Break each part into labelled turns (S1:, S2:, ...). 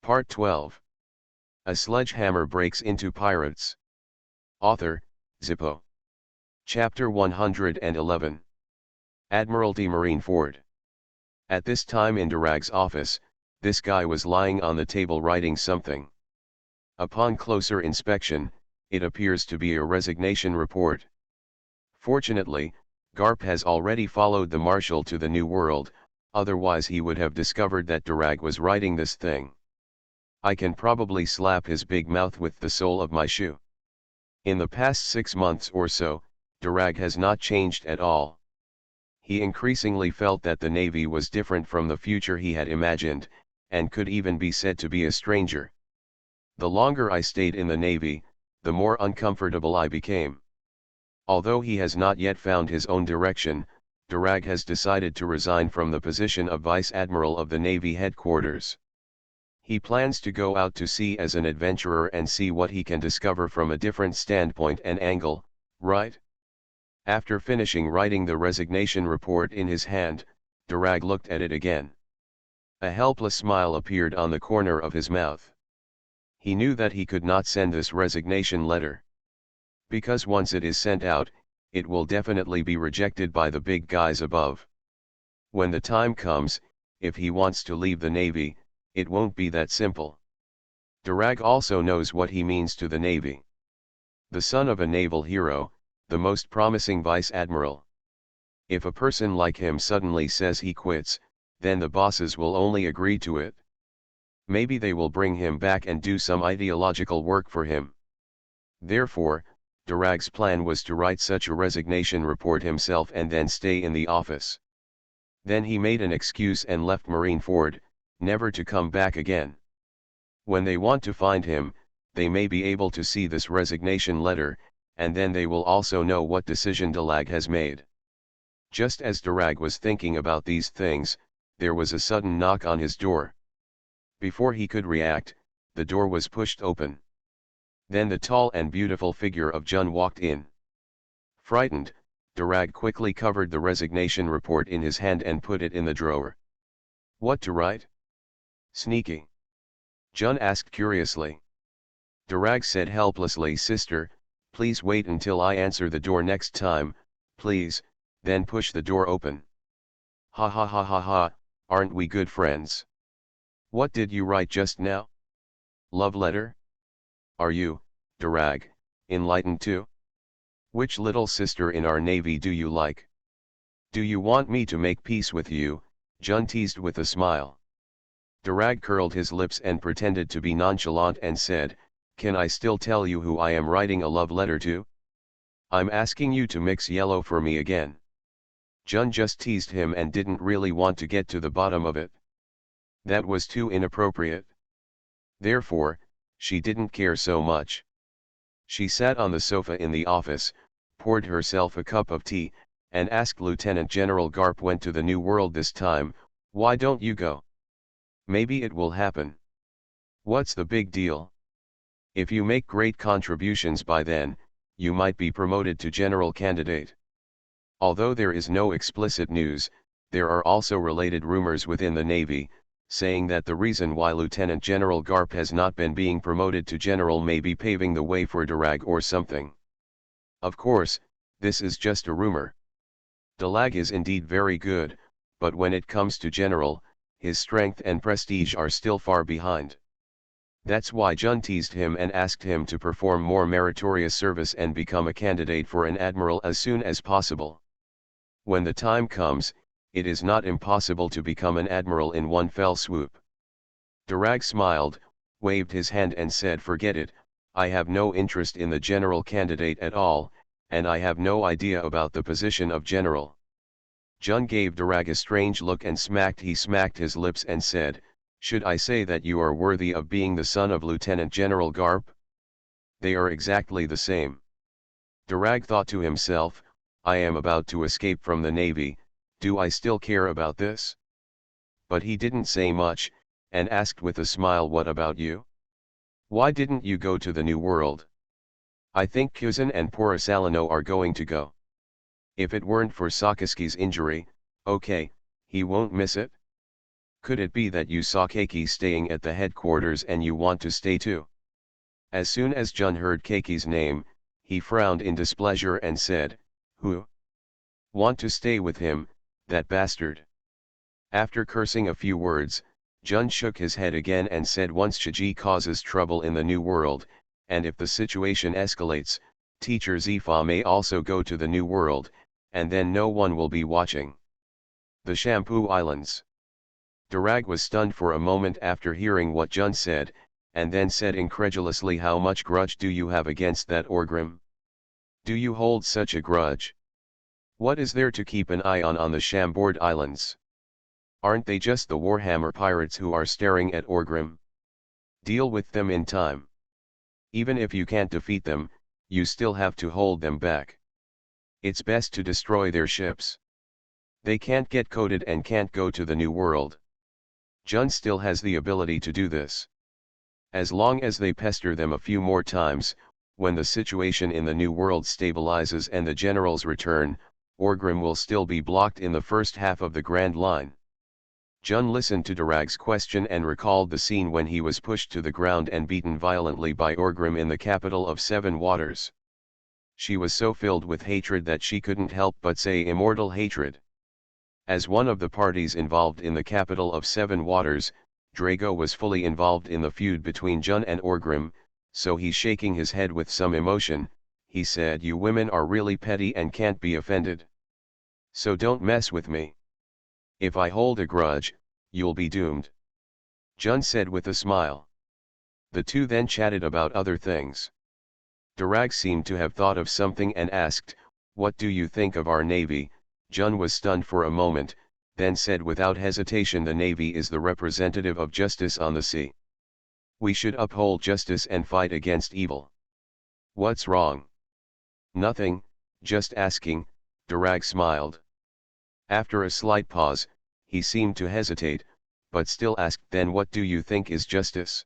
S1: Part 12. A Sledgehammer Breaks into Pirates. Author, Zippo. Chapter 111. Admiralty Marineford. At this time in Durag's office, this guy was lying on the table writing something. Upon closer inspection, it appears to be a resignation report. Fortunately, Garp has already followed the Marshal to the New World, otherwise he would have discovered that Durag was writing this thing. I can probably slap his big mouth with the sole of my shoe. In the past 6 months or so, Durag has not changed at all. He increasingly felt that the Navy was different from the future he had imagined, and could even be said to be a stranger. The longer I stayed in the Navy, the more uncomfortable I became. Although he has not yet found his own direction, Durag has decided to resign from the position of Vice Admiral of the Navy headquarters. He plans to go out to sea as an adventurer and see what he can discover from a different standpoint and angle, right? After finishing writing the resignation report in his hand, Durag looked at it again. A helpless smile appeared on the corner of his mouth. He knew that he could not send this resignation letter. Because once it is sent out, it will definitely be rejected by the big guys above. When the time comes, if he wants to leave the Navy, it won't be that simple. Durag also knows what he means to the Navy. The son of a naval hero, the most promising vice admiral. If a person like him suddenly says he quits, then the bosses will only agree to it. Maybe they will bring him back and do some ideological work for him. Therefore, Durag's plan was to write such a resignation report himself and then stay in the office. Then he made an excuse and left Marineford, never to come back again. When they want to find him, they may be able to see this resignation letter, and then they will also know what decision Durag has made. Just as Durag was thinking about these things, there was a sudden knock on his door. Before he could react, the door was pushed open. Then the tall and beautiful figure of Jun walked in. Frightened, Durag quickly covered the resignation report in his hand and put it in the drawer. What to write? Sneaky. Jun asked curiously. Durag said helplessly, Sister, please wait until I answer the door next time, please, then push the door open. Ha ha ha ha ha, aren't we good friends? What did you write just now? Love letter? Are you, Durag, enlightened too? Which little sister in our Navy do you like? Do you want me to make peace with you? Jun teased with a smile. Durag curled his lips and pretended to be nonchalant and said, Can I still tell you who I am writing a love letter to? I'm asking you to mix yellow for me again. Jun just teased him and didn't really want to get to the bottom of it. That was too inappropriate. Therefore, she didn't care so much. She sat on the sofa in the office, poured herself a cup of tea, and asked Lieutenant General Garp went to the New World this time, why don't you go? Maybe it will happen. What's the big deal? If you make great contributions by then, you might be promoted to general candidate. Although there is no explicit news, there are also related rumors within the Navy, saying that the reason why Lieutenant General Garp has not been being promoted to general may be paving the way for Durag or something. Of course, this is just a rumor. Durag is indeed very good, but when it comes to general, his strength and prestige are still far behind. That's why Jun teased him and asked him to perform more meritorious service and become a candidate for an admiral as soon as possible. When the time comes, it is not impossible to become an admiral in one fell swoop. Durag smiled, waved his hand and said, Forget it, I have no interest in the general candidate at all, and I have no idea about the position of general. Jun gave Durag a strange look and smacked his lips and said, Should I say that you are worthy of being the son of Lieutenant General Garp? They are exactly the same. Durag thought to himself, I am about to escape from the Navy, do I still care about this? But he didn't say much, and asked with a smile, What about you? Why didn't you go to the New World? I think Kuzan and Porisalino are going to go. If it weren't for Sakaski's injury, okay, he won't miss it. Could it be that you saw Keiki staying at the headquarters and you want to stay too? As soon as Jun heard Keiki's name, he frowned in displeasure and said, "Who? Want to stay with him, that bastard?" After cursing a few words, Jun shook his head again and said, "Once Shiji causes trouble in the new world, and if the situation escalates, teacher Zifa may also go to the new world, and then no one will be watching." The Shampoo Islands. Durag was stunned for a moment after hearing what Jun said, and then said incredulously, "How much grudge do you have against that Orgrim? Do you hold such a grudge? What is there to keep an eye on the Shamboard Islands? Aren't they just the Warhammer pirates who are staring at Orgrim? Deal with them in time. Even if you can't defeat them, you still have to hold them back. It's best to destroy their ships. They can't get coded and can't go to the new world. Jun still has the ability to do this. As long as they pester them a few more times, when the situation in the new world stabilizes and the generals return, Orgrim will still be blocked in the first half of the Grand Line." Jun listened to Durag's question and recalled the scene when he was pushed to the ground and beaten violently by Orgrim in the capital of Seven Waters. She was so filled with hatred that she couldn't help but say immortal hatred. As one of the parties involved in the capital of Seven Waters, Drago was fully involved in the feud between Jun and Orgrim, so he's shaking his head with some emotion. He said, "You women are really petty and can't be offended. So don't mess with me. If I hold a grudge, you'll be doomed," Jun said with a smile. The two then chatted about other things. Durag seemed to have thought of something and asked, "What do you think of our navy?" Jun was stunned for a moment, then said without hesitation, "The navy is the representative of justice on the sea. We should uphold justice and fight against evil." "What's wrong?" "Nothing, just asking," Durag smiled. After a slight pause, he seemed to hesitate, but still asked, "Then what do you think is justice?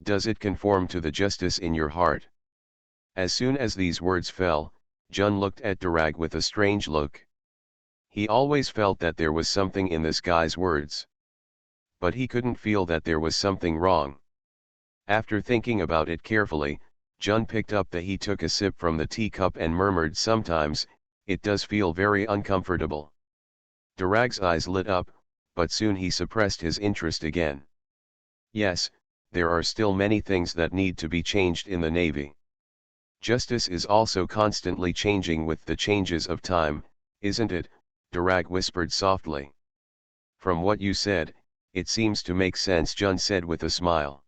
S1: Does it conform to the justice in your heart?" As soon as these words fell, Jun looked at Durag with a strange look. He always felt that there was something in this guy's words. But he couldn't feel that there was something wrong. After thinking about it carefully, Jun picked up he took a sip from the teacup and murmured, "Sometimes, it does feel very uncomfortable." Durag's eyes lit up, but soon he suppressed his interest again. "Yes, there are still many things that need to be changed in the Navy. Justice is also constantly changing with the changes of time, isn't it?" Durag whispered softly. "From what you said, it seems to make sense," Jun said with a smile.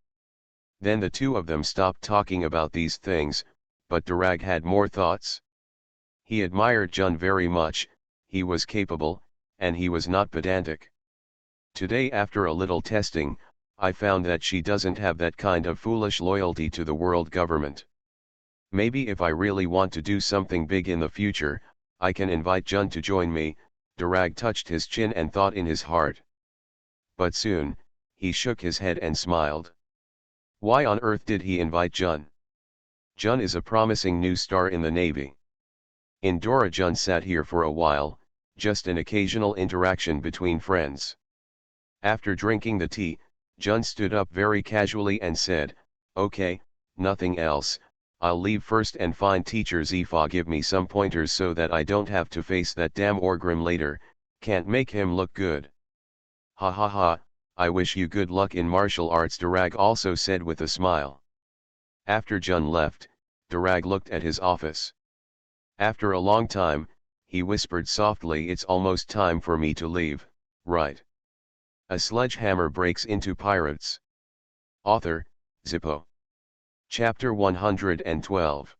S1: Then the two of them stopped talking about these things, but Durag had more thoughts. He admired Jun very much. He was capable, and he was not pedantic. "Today, after a little testing, I found that she doesn't have that kind of foolish loyalty to the world government. Maybe if I really want to do something big in the future, I can invite Jun to join me." Durag touched his chin and thought in his heart. But soon, he shook his head and smiled. Why on earth did he invite Jun? Jun is a promising new star in the Navy. In Dora, Jun sat here for a while, just an occasional interaction between friends. After drinking the tea, Jun stood up very casually and said, "Okay, nothing else, I'll leave first and find teacher Zifa give me some pointers so that I don't have to face that damn Orgrim later. Can't make him look good." "Ha ha ha, I wish you good luck in martial arts," Durag also said with a smile. After Jun left, Durag looked at his office. After a long time, he whispered softly, "It's almost time for me to leave, right?" A Sledgehammer Breaks into Pirates. Author, Zippo. Chapter 112.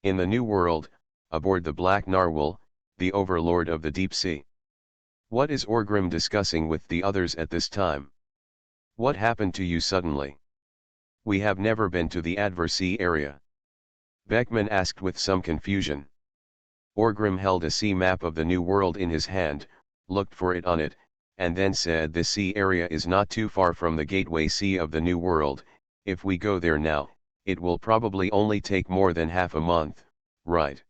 S1: In the New World, aboard the Black Narwhal, the overlord of the deep sea. What is Orgrim discussing with the others at this time? What happened to you suddenly? We have never been to the Adversea area. Beckman asked with some confusion. Orgrim held a sea map of the New World in his hand, looked for it on it, and then said, "This sea area is not too far from the gateway sea of the New World. If we go there now, it will probably only take more than half a month, right?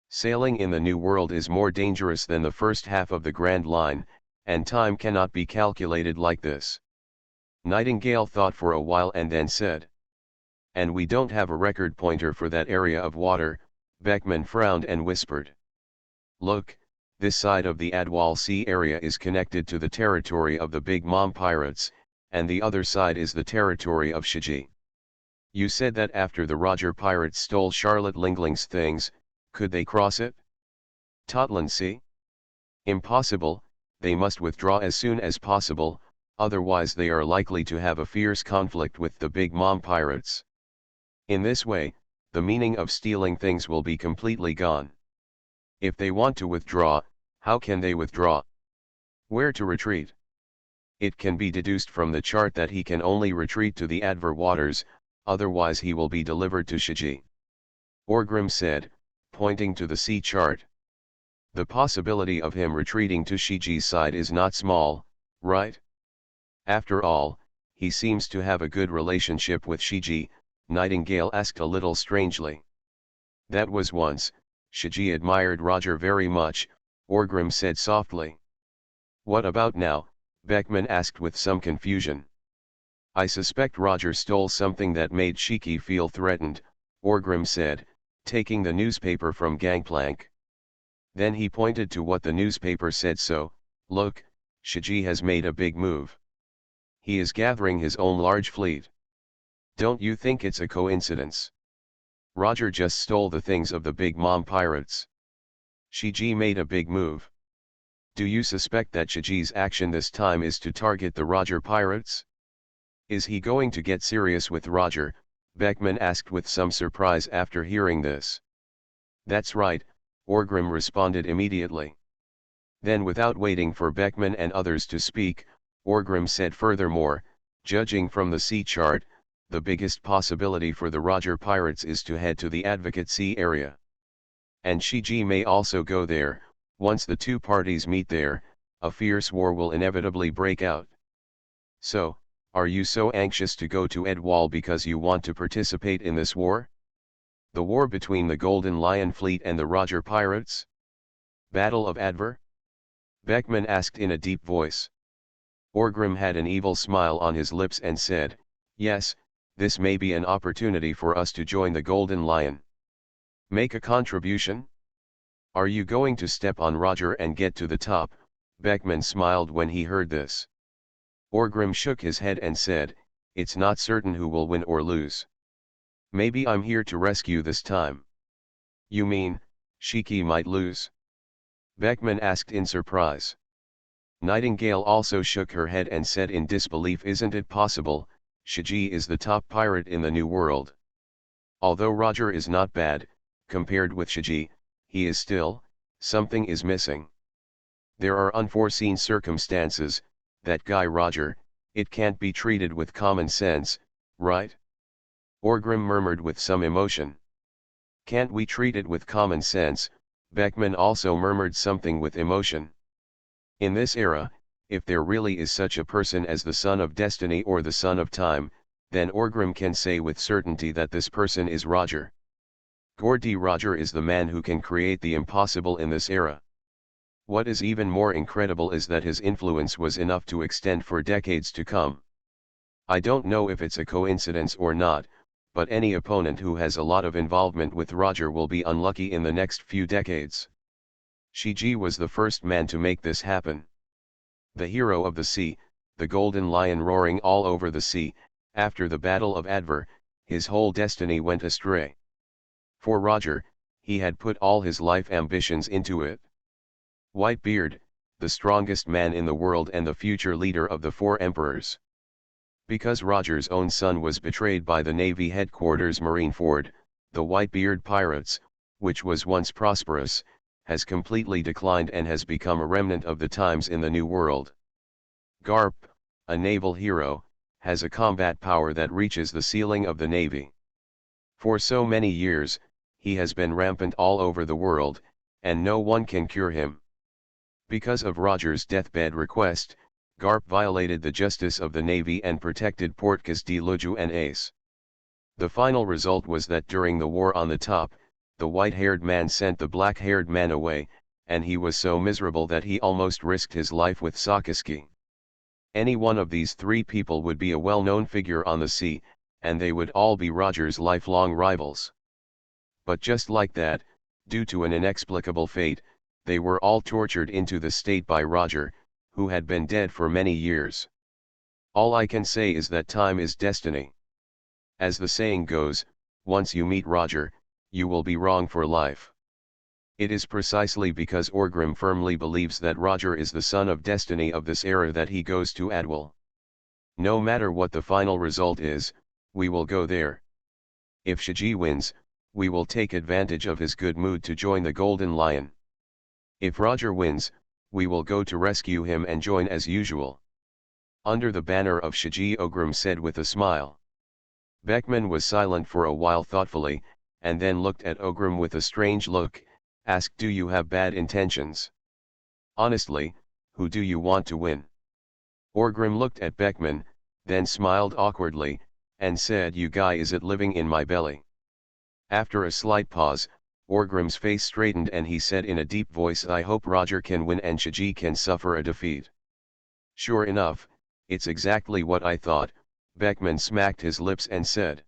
S1: Sailing in the New World is more dangerous than the first half of the Grand Line, and time cannot be calculated like this. Nightingale thought for a while and then said. And we don't have a record pointer for that area of water. Beckman frowned and whispered. Look, this side of the Adwal Sea area is connected to the territory of the Big Mom pirates, and the other side is the territory of Shiji. You said that after the Roger pirates stole Charlotte Lingling's things, could they cross it? Totland Sea? Impossible, they must withdraw as soon as possible, otherwise they are likely to have a fierce conflict with the Big Mom pirates. In this way, the meaning of stealing things will be completely gone. If they want to withdraw, how can they withdraw? Where to retreat? It can be deduced from the chart that he can only retreat to the Adver waters, otherwise he will be delivered to Shiji. Orgrim said, pointing to the sea chart. The possibility of him retreating to Shiji's side is not small, right? After all, he seems to have a good relationship with Shiji, Nightingale asked a little strangely. That was once. Shiji admired Roger very much, Orgrim said softly. What about now? Beckman asked with some confusion. I suspect Roger stole something that made Shiki feel threatened, Orgrim said, taking the newspaper from Gangplank. Then he pointed to what the newspaper said. So, look, Shiji has made a big move. He is gathering his own large fleet. Don't you think it's a coincidence? Roger just stole the things of the Big Mom pirates. Shiji made a big move. Do you suspect that Shiji's action this time is to target the Roger pirates? Is he going to get serious with Roger? Beckman asked with some surprise after hearing this. That's right, Orgrim responded immediately. Then without waiting for Beckman and others to speak, Orgrim said furthermore, judging from the sea chart, the biggest possibility for the Roger pirates is to head to the Advocate Sea area. And Shiji may also go there. Once the two parties meet there, a fierce war will inevitably break out. So, are you so anxious to go to Adwal because you want to participate in this war? The war between the Golden Lion fleet and the Roger pirates? Battle of Adver? Beckman asked in a deep voice. Orgrim had an evil smile on his lips and said, yes, this may be an opportunity for us to join the Golden Lion. Make a contribution? Are you going to step on Roger and get to the top? Beckman smiled when he heard this. Orgrim shook his head and said, it's not certain who will win or lose. Maybe I'm here to rescue this time. You mean, Shiki might lose? Beckman asked in surprise. Nightingale also shook her head and said in disbelief, isn't it possible? Shiji is the top pirate in the New World. Although Roger is not bad, compared with Shiji, he is still, something is missing. There are unforeseen circumstances, that guy Roger, it can't be treated with common sense, right? Orgrim murmured with some emotion. Can't we treat it with common sense? Beckman also murmured something with emotion. In this era, if there really is such a person as the Son of Destiny or the Son of Time, then Orgrim can say with certainty that this person is Roger. Gordy Roger is the man who can create the impossible in this era. What is even more incredible is that his influence was enough to extend for decades to come. I don't know if it's a coincidence or not, but any opponent who has a lot of involvement with Roger will be unlucky in the next few decades. Shiji was the first man to make this happen. The hero of the sea, the Golden Lion roaring all over the sea, after the Battle of Adver, his whole destiny went astray. For Roger, he had put all his life ambitions into it. Whitebeard, the strongest man in the world and the future leader of the four emperors. Because Roger's own son was betrayed by the Navy headquarters Marineford, the Whitebeard pirates, which was once prosperous, has completely declined and has become a remnant of the times in the New World. Garp, a naval hero, has a combat power that reaches the ceiling of the Navy. For so many years, he has been rampant all over the world, and no one can cure him. Because of Roger's deathbed request, Garp violated the justice of the Navy and protected Portcas de Luju and Ace. The final result was that during the war on the top, the white-haired man sent the black-haired man away, and he was so miserable that he almost risked his life with Sakaski. Any one of these three people would be a well-known figure on the sea, and they would all be Roger's lifelong rivals. But just like that, due to an inexplicable fate, they were all tortured into the state by Roger, who had been dead for many years. All I can say is that time is destiny. As the saying goes, once you meet Roger, you will be wrong for life. It is precisely because Orgrim firmly believes that Roger is the son of destiny of this era that he goes to Adwell. No matter what the final result is, we will go there. If Shiji wins, we will take advantage of his good mood to join the Golden Lion. If Roger wins, we will go to rescue him and join as usual. Under the banner of Shiji, Orgrim said with a smile. Beckman was silent for a while thoughtfully, and then looked at Orgrim with a strange look, asked, "Do you have bad intentions? Honestly, who do you want to win?" Orgrim looked at Beckman, then smiled awkwardly, and said, "You guy, is it living in my belly?" After a slight pause, Orgrim's face straightened and he said in a deep voice, "I hope Roger can win and Shiji can suffer a defeat." "Sure enough, it's exactly what I thought," Beckman smacked his lips and said.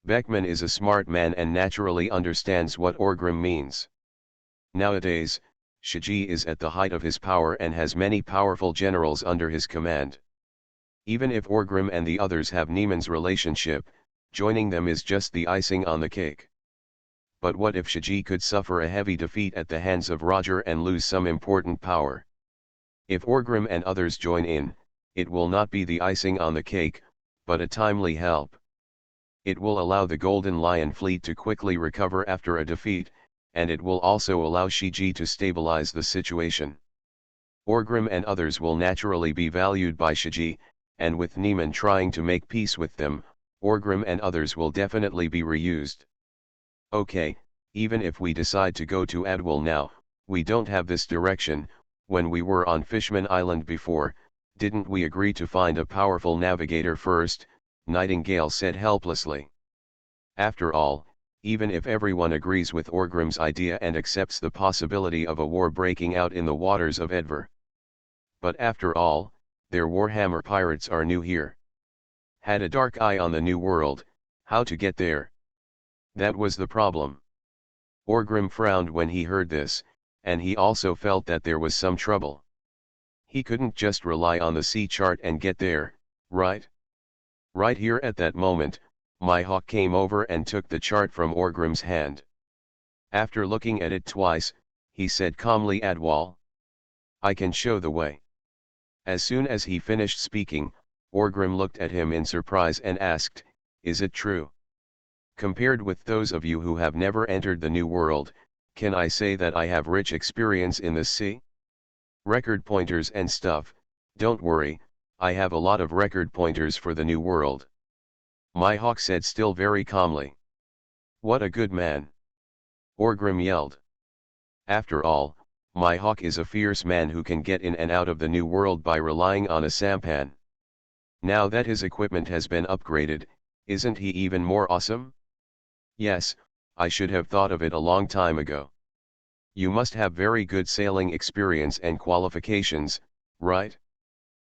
S1: Beckman is a smart man and naturally understands what Orgrim means. Nowadays, Shiji is at the height of his power and has many powerful generals under his command. Even if Orgrim and the others have Neiman's relationship, joining them is just the icing on the cake. But what if Shiji could suffer a heavy defeat at the hands of Roger and lose some important power? If Orgrim and others join in, it will not be the icing on the cake, but a timely help. It will allow the Golden Lion fleet to quickly recover after a defeat, and it will also allow Shiji to stabilize the situation. Orgrim and others will naturally be valued by Shiji, and with Neiman trying to make peace with them, Orgrim and others will definitely be reused. Okay, even if we decide to go to Adwell now, we don't have this direction. When we were on Fishman Island before, didn't we agree to find a powerful navigator first? Nightingale said helplessly. After all, even if everyone agrees with Orgrim's idea and accepts the possibility of a war breaking out in the waters of Edver. But after all, their Warhammer pirates are new here. Had a dark eye on the new world, how to get there? That was the problem. Orgrim frowned when he heard this, and he also felt that there was some trouble. He couldn't just rely on the sea chart and get there, right? Right here at that moment, Mihawk came over and took the chart from Orgrim's hand. After looking at it twice, he said calmly, "Adwall. I can show the way." As soon as he finished speaking, Orgrim looked at him in surprise and asked, "Is it true? Compared with those of you who have never entered the New World, can I say that I have rich experience in this sea? Record pointers and stuff, don't worry, I have a lot of record pointers for the New World." Mihawk said still very calmly. "What a good man!" Orgrim yelled. After all, Mihawk is a fierce man who can get in and out of the New World by relying on a sampan. Now that his equipment has been upgraded, isn't he even more awesome? Yes, I should have thought of it a long time ago. You must have very good sailing experience and qualifications, right?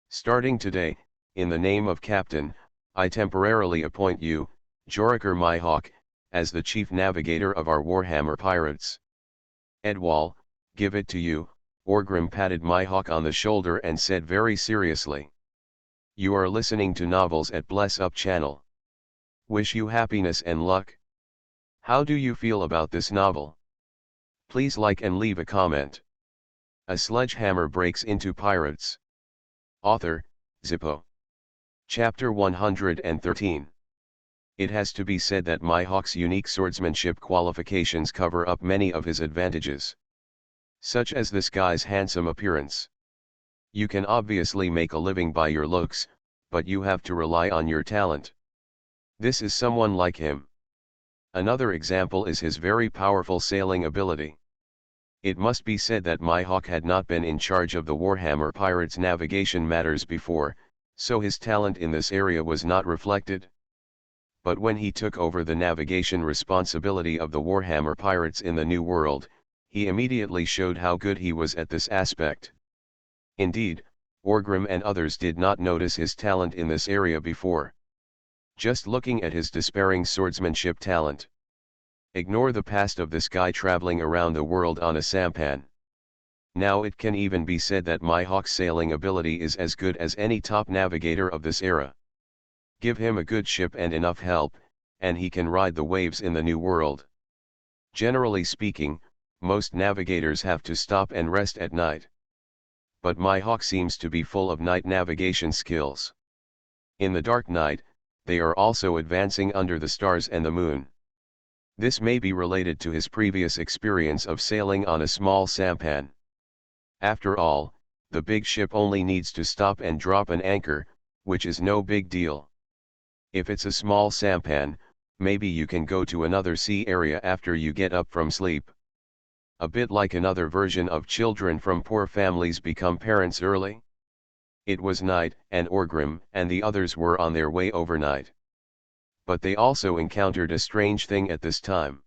S1: Starting today, in the name of Captain, I temporarily appoint you, Jorikar Mihawk, as the chief navigator of our Warhammer pirates. Adwall, give it to you." Orgrim patted Mihawk on the shoulder and said very seriously. "You are listening to Novels at Bless Up channel. Wish you happiness and luck. How do you feel about this novel? Please like and leave a comment. A Sledgehammer Breaks into Pirates. Author, Zippo. Chapter 113. It has to be said that Mihawk's unique swordsmanship qualifications cover up many of his advantages. Such as this guy's handsome appearance. You can obviously make a living by your looks, but you have to rely on your talent. This is someone like him. Another example is his very powerful sailing ability. It must be said that Mihawk had not been in charge of the Warhammer Pirates navigation matters before, so his talent in this area was not reflected. But when he took over the navigation responsibility of the Warhammer Pirates in the New World, He immediately showed how good he was at this aspect. Indeed, Orgrim and others did not notice his talent in this area before. Just looking at his despairing swordsmanship talent. Ignore the past of this guy traveling around the world on a sampan. Now it can even be said that my hawk's sailing ability is as good as any top navigator of this era. Give him a good ship and enough help, and he can ride the waves in the new world. Generally speaking, most navigators have to stop and rest at night. But my hawk seems to be full of night navigation skills. In the dark night, they are also advancing under the stars and the moon. This may be related to his previous experience of sailing on a small sampan. After all, the big ship only needs to stop and drop an anchor, which is no big deal. If it's a small sampan, maybe you can go to another sea area after you get up from sleep. A bit like another version of children from poor families become parents early. It was night, and Orgrim and the others were on their way overnight. But they also encountered a strange thing at this time.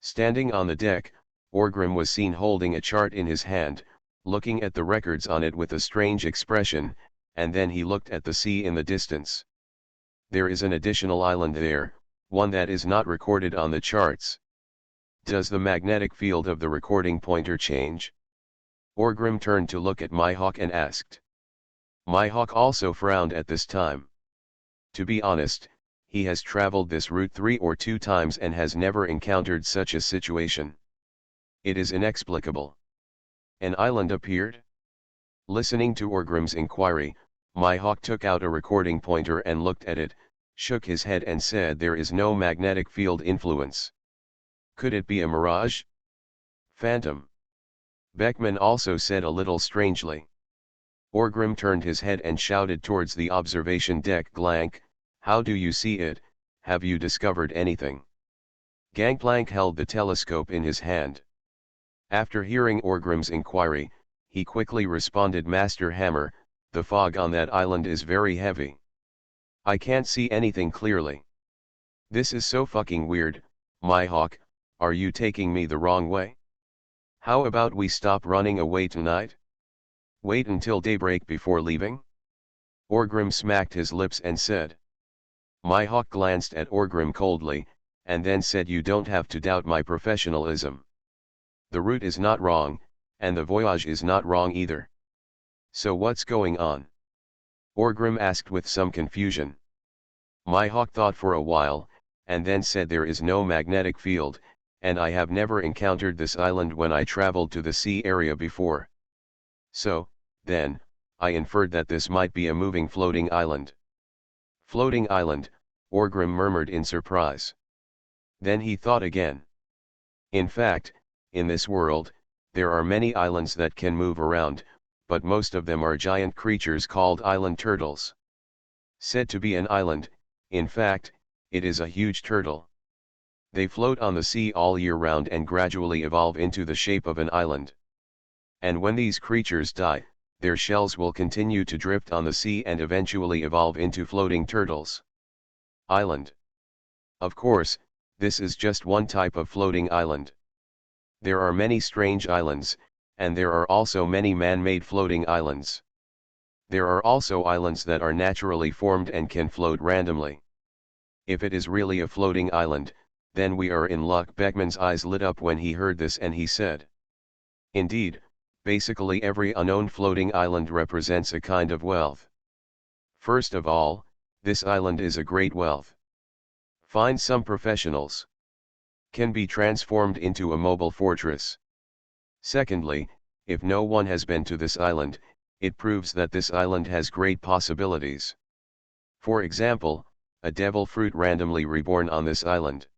S1: Standing on the deck, Orgrim was seen holding a chart in his hand, looking at the records on it with a strange expression, and then he looked at the sea in the distance. There is an additional island there, one that is not recorded on the charts. Does the magnetic field of the recording pointer change? Orgrim turned to look at Mihawk and asked. Mihawk also frowned at this time. To be honest, he has traveled this route 3 or 2 times and has never encountered such a situation. It is inexplicable. An island appeared? Listening to Orgrim's inquiry, Mihawk took out a recording pointer and looked at it, shook his head and said there is no magnetic field influence. Could it be a mirage? Phantom? Beckman also said a little strangely. Orgrim turned his head and shouted towards the observation deck. Glank, how do you see it? Have you discovered anything? Gangplank held the telescope in his hand. After hearing Orgrim's inquiry, he quickly responded, Master Hammer, the fog on that island is very heavy. I can't see anything clearly. This is so fucking weird. Mihawk, are you taking me the wrong way? How about we stop running away tonight? Wait until daybreak before leaving? Orgrim smacked his lips and said. Mihawk glanced at Orgrim coldly, and then said, you don't have to doubt my professionalism. The route is not wrong, and the voyage is not wrong either. So what's going on? Orgrim asked with some confusion. Mihawk thought for a while, and then said, there is no magnetic field, and I have never encountered this island when I traveled to the sea area before. So, then, I inferred that this might be a moving floating island. Floating island, Orgrim murmured in surprise. Then he thought again. In fact, in this world, there are many islands that can move around, but most of them are giant creatures called island turtles. Said to be an island, in fact, it is a huge turtle. They float on the sea all year round and gradually evolve into the shape of an island. And when these creatures die, their shells will continue to drift on the sea and eventually evolve into floating turtles. Island. Of course, this is just one type of floating island. There are many strange islands, and there are also many man-made floating islands. There are also islands that are naturally formed and can float randomly. If it is really a floating island, then we are in luck. Beckman's eyes lit up when he heard this and he said. Indeed, basically every unknown floating island represents a kind of wealth. First of all, this island is a great wealth. Find some professionals. Can be transformed into a mobile fortress. Secondly, if no one has been to this island, it proves that this island has great possibilities. For example, a devil fruit randomly reborn on this island.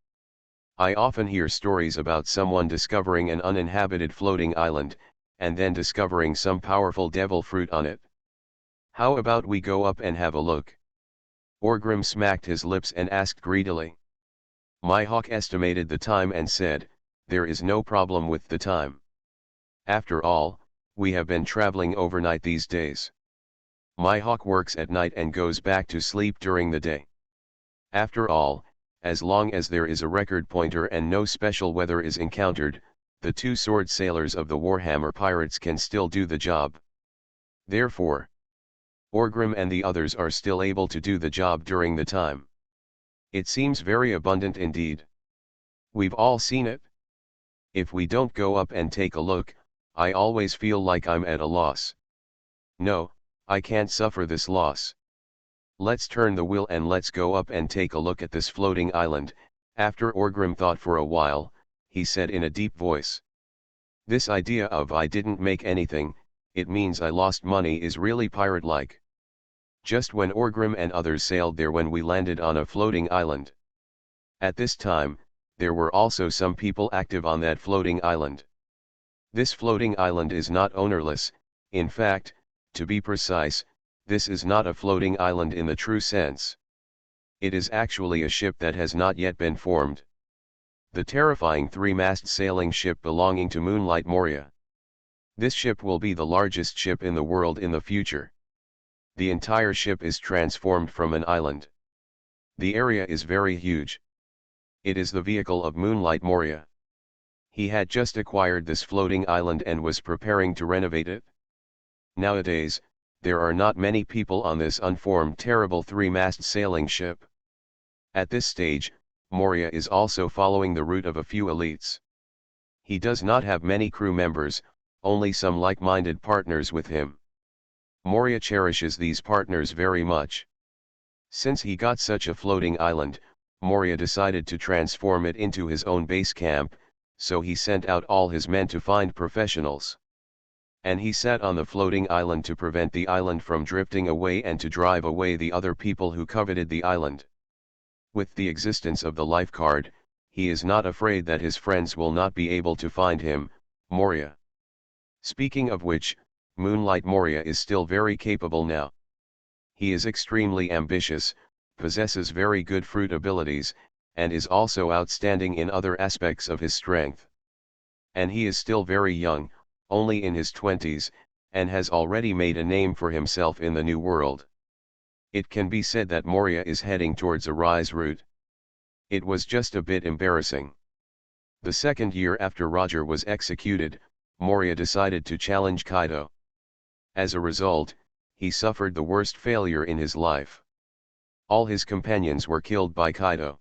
S1: I often hear stories about someone discovering an uninhabited floating island, and then discovering some powerful devil fruit on it. How about we go up and have a look? Orgrim smacked his lips and asked greedily. Mihawk estimated the time and said, there is no problem with the time. After all, we have been traveling overnight these days. Mihawk works at night and goes back to sleep during the day. After all, as long as there is a record pointer and no special weather is encountered, the two sword sailors of the Warhammer pirates can still do the job. Therefore, Orgrim and the others are still able to do the job during the time. It seems very abundant indeed. We've all seen it. If we don't go up and take a look, I always feel like I'm at a loss. No, I can't suffer this loss. Let's turn the wheel and let's go up and take a look at this floating island. After Orgrim thought for a while, he said in a deep voice. This idea of I didn't make anything, it means I lost money is really pirate-like. Just when Orgrim and others sailed there when we landed on a floating island. At this time, there were also some people active on that floating island. This floating island is not ownerless, in fact, to be precise, this is not a floating island in the true sense. It is actually a ship that has not yet been formed. The terrifying three-mast sailing ship belonging to Moonlight Moria. This ship will be the largest ship in the world in the future. The entire ship is transformed from an island. The area is very huge. It is the vehicle of Moonlight Moria. He had just acquired this floating island and was preparing to renovate it. Nowadays, there are not many people on this unformed terrible three-mast sailing ship. At this stage, Moria is also following the route of a few elites. He does not have many crew members, only some like-minded partners with him. Moria cherishes these partners very much. Since he got such a floating island, Moria decided to transform it into his own base camp, so he sent out all his men to find professionals. And he sat on the floating island to prevent the island from drifting away and to drive away the other people who coveted the island. With the existence of the lifeguard, he is not afraid that his friends will not be able to find him, Moria. Speaking of which, Moonlight Moria is still very capable now. He is extremely ambitious, possesses very good fruit abilities, and is also outstanding in other aspects of his strength. And he is still very young, only in his 20s, and has already made a name for himself in the New World. It can be said that Moria is heading towards a rise route. It was just a bit embarrassing. The second year after Roger was executed, Moria decided to challenge Kaido. As a result, he suffered the worst failure in his life. All his companions were killed by Kaido.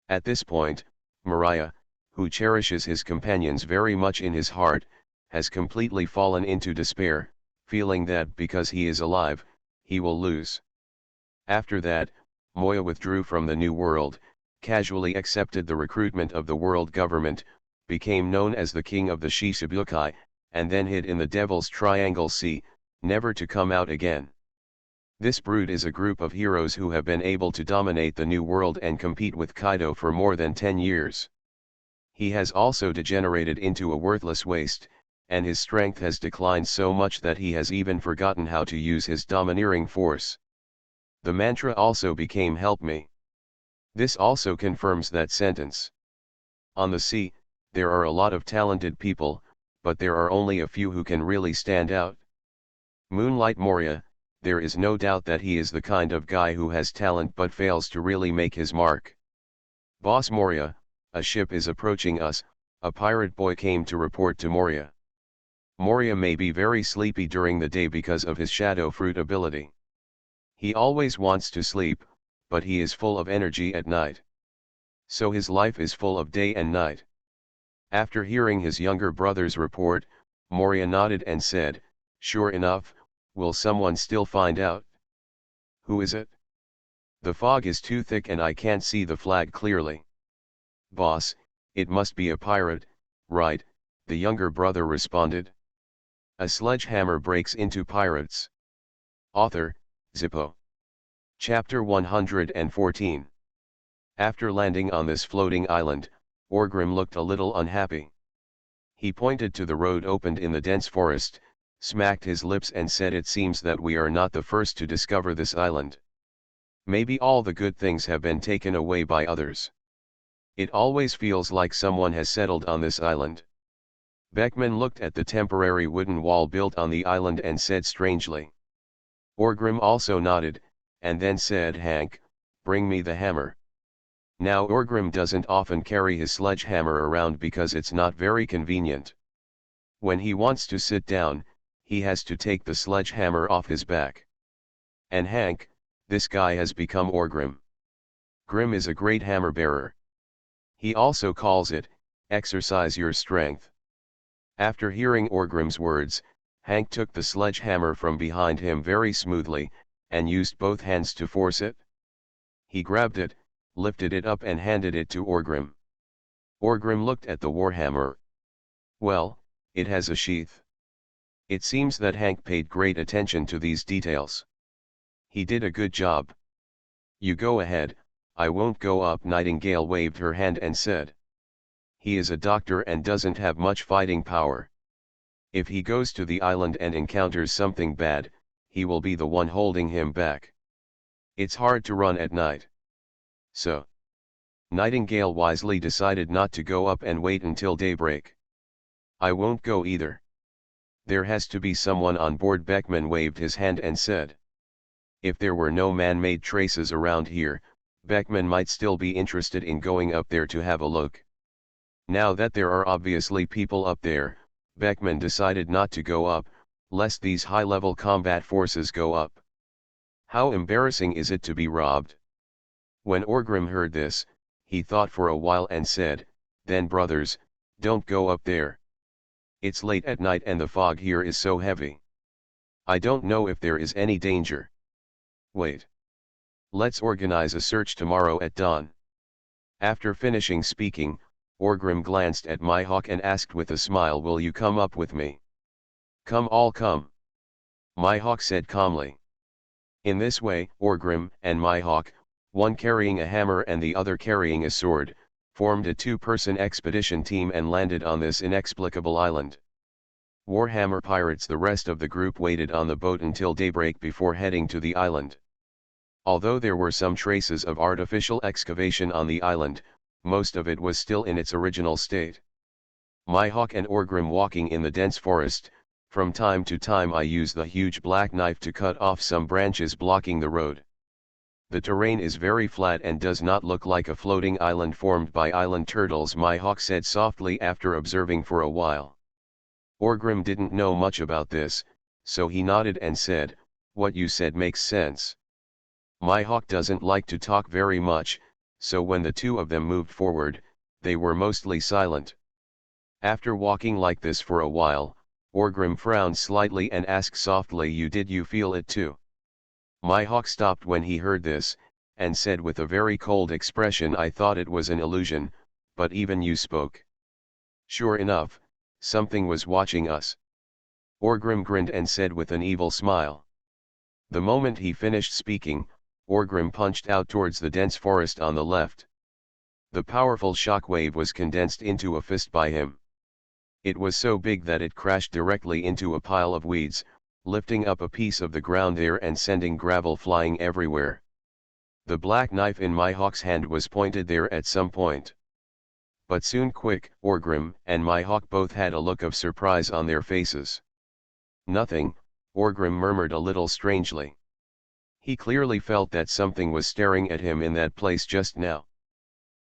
S1: At this point, Mariah, who cherishes his companions very much in his heart, has completely fallen into despair, feeling that because he is alive, he will lose. After that, Moya withdrew from the New World, casually accepted the recruitment of the world government, became known as the king of the Shichibukai, and then hid in the Devil's Triangle Sea, never to come out again. This brood is a group of heroes who have been able to dominate the New World and compete with Kaido for more than 10 years. He has also degenerated into a worthless waste, and his strength has declined so much that he has even forgotten how to use his domineering force. The mantra also became "help me." This also confirms that sentence. On the sea, there are a lot of talented people, but there are only a few who can really stand out. Moonlight Moria, there is no doubt that he is the kind of guy who has talent but fails to really make his mark. Boss Moria, a ship is approaching us, a pirate boy came to report to Moria. Moria may be very sleepy during the day because of his shadow fruit ability. He always wants to sleep, but he is full of energy at night. So his life is full of day and night. After hearing his younger brother's report, Moria nodded and said, "Sure enough, will someone still find out?" "Who is it?" "The fog is too thick and I can't see the flag clearly." "Boss, it must be a pirate, right?" the younger brother responded. A sledgehammer breaks into pirates. Author, Zippo. Chapter 114. After landing on this floating island, Orgrim looked a little unhappy. He pointed to the road opened in the dense forest, smacked his lips and said, "It seems that we are not the first to discover this island. Maybe all the good things have been taken away by others. It always feels like someone has settled on this island." Beckman looked at the temporary wooden wall built on the island and said strangely. Orgrim also nodded, and then said, "Hank, bring me the hammer." Now Orgrim doesn't often carry his sledgehammer around because it's not very convenient. When he wants to sit down, he has to take the sledgehammer off his back. And Hank, this guy has become Orgrim. Grim is a great hammer bearer. He also calls it, exercise your strength. After hearing Orgrim's words, Hank took the sledgehammer from behind him very smoothly, and used both hands to force it. He grabbed it, lifted it up and handed it to Orgrim. Orgrim looked at the warhammer. Well, it has a sheath. It seems that Hank paid great attention to these details. He did a good job. You go ahead, I won't go up. Nightingale waved her hand and said. He is a doctor and doesn't have much fighting power. If he goes to the island and encounters something bad, he will be the one holding him back. It's hard to run at night. So, Nightingale wisely decided not to go up and wait until daybreak. I won't go either. There has to be someone on board. Beckman waved his hand and said. If there were no man-made traces around here, Beckman might still be interested in going up there to have a look. Now that there are obviously people up there, Beckman decided not to go up, lest these high-level combat forces go up. How embarrassing is it to be robbed? When Orgrim heard this, he thought for a while and said, then brothers, don't go up there. It's late at night and the fog here is so heavy. I don't know if there is any danger. Wait. Let's organize a search tomorrow at dawn. After finishing speaking, Orgrim glanced at Mihawk and asked with a smile, will you come up with me? Come, all come. Mihawk said calmly. In this way, Orgrim and Mihawk, one carrying a hammer and the other carrying a sword, formed a two-person expedition team and landed on this inexplicable island. Warhammer pirates. The rest of the group waited on the boat until daybreak before heading to the island. Although there were some traces of artificial excavation on the island, most of it was still in its original state. Mihawk and Orgrim walking in the dense forest. From time to time I use the huge black knife to cut off some branches blocking the road. The terrain is very flat and does not look like a floating island formed by island turtles, Mihawk said softly after observing for a while. Orgrim didn't know much about this, so he nodded and said, what you said makes sense. Mihawk doesn't like to talk very much, so when the two of them moved forward, they were mostly silent. After walking like this for a while, Orgrim frowned slightly and asked softly, you feel it too? Mihawk stopped when he heard this, and said with a very cold expression, I thought it was an illusion, but even you spoke. Sure enough, something was watching us. Orgrim grinned and said with an evil smile. The moment he finished speaking, Orgrim punched out towards the dense forest on the left. The powerful shock wave was condensed into a fist by him. It was so big that it crashed directly into a pile of weeds, lifting up a piece of the ground there and sending gravel flying everywhere. The black knife in Mihawk's hand was pointed there at some point. But soon Orgrim and Mihawk both had a look of surprise on their faces. Nothing, Orgrim murmured a little strangely. He clearly felt that something was staring at him in that place just now.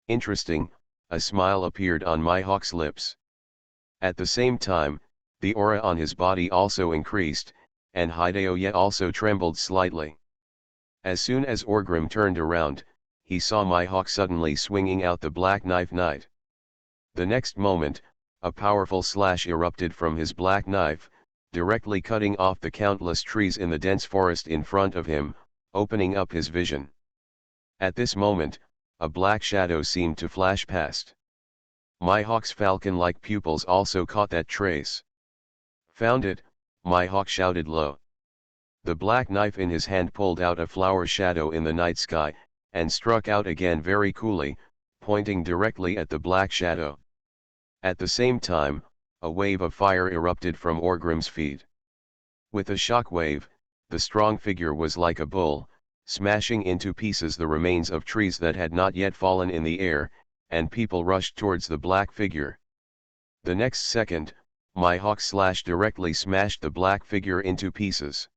S1: Interesting, a smile appeared on Mihawk's lips. At the same time, the aura on his body also increased, and Hideoya also trembled slightly. As soon as Orgrim turned around, he saw Mihawk suddenly swinging out the black knife. The next moment, a powerful slash erupted from his black knife, directly cutting off the countless trees in the dense forest in front of him, opening up his vision. At this moment, a black shadow seemed to flash past. Mihawk's falcon-like pupils also caught that trace. Found it, Mihawk shouted low. The black knife in his hand pulled out a flower shadow in the night sky, and struck out again very coolly, pointing directly at the black shadow. At the same time, a wave of fire erupted from Orgrim's feet. With a shock wave, the strong figure was like a bull, smashing into pieces the remains of trees that had not yet fallen in the air, and people rushed towards the black figure. The next second, Mihawk's slash directly smashed the black figure into pieces.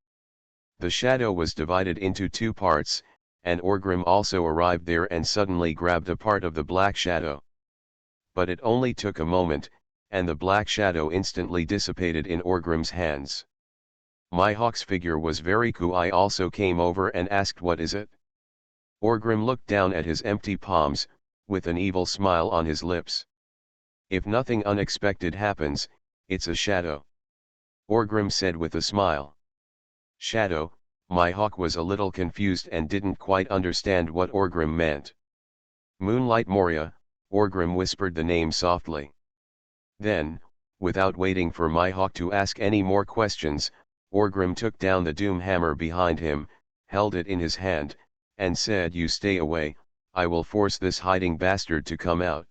S1: The shadow was divided into two parts, and Orgrim also arrived there and suddenly grabbed a part of the black shadow. But it only took a moment, and the black shadow instantly dissipated in Orgrim's hands. Mihawk's figure was very cool. I also came over and asked, "What is it?" Orgrim looked down at his empty palms, with an evil smile on his lips. "If nothing unexpected happens, it's a shadow," Orgrim said with a smile. Shadow? Mihawk was a little confused and didn't quite understand what Orgrim meant. "Moonlight Moria," Orgrim whispered the name softly. Then, without waiting for Mihawk to ask any more questions, Orgrim took down the doom hammer behind him, held it in his hand, and said, "You stay away, I will force this hiding bastard to come out."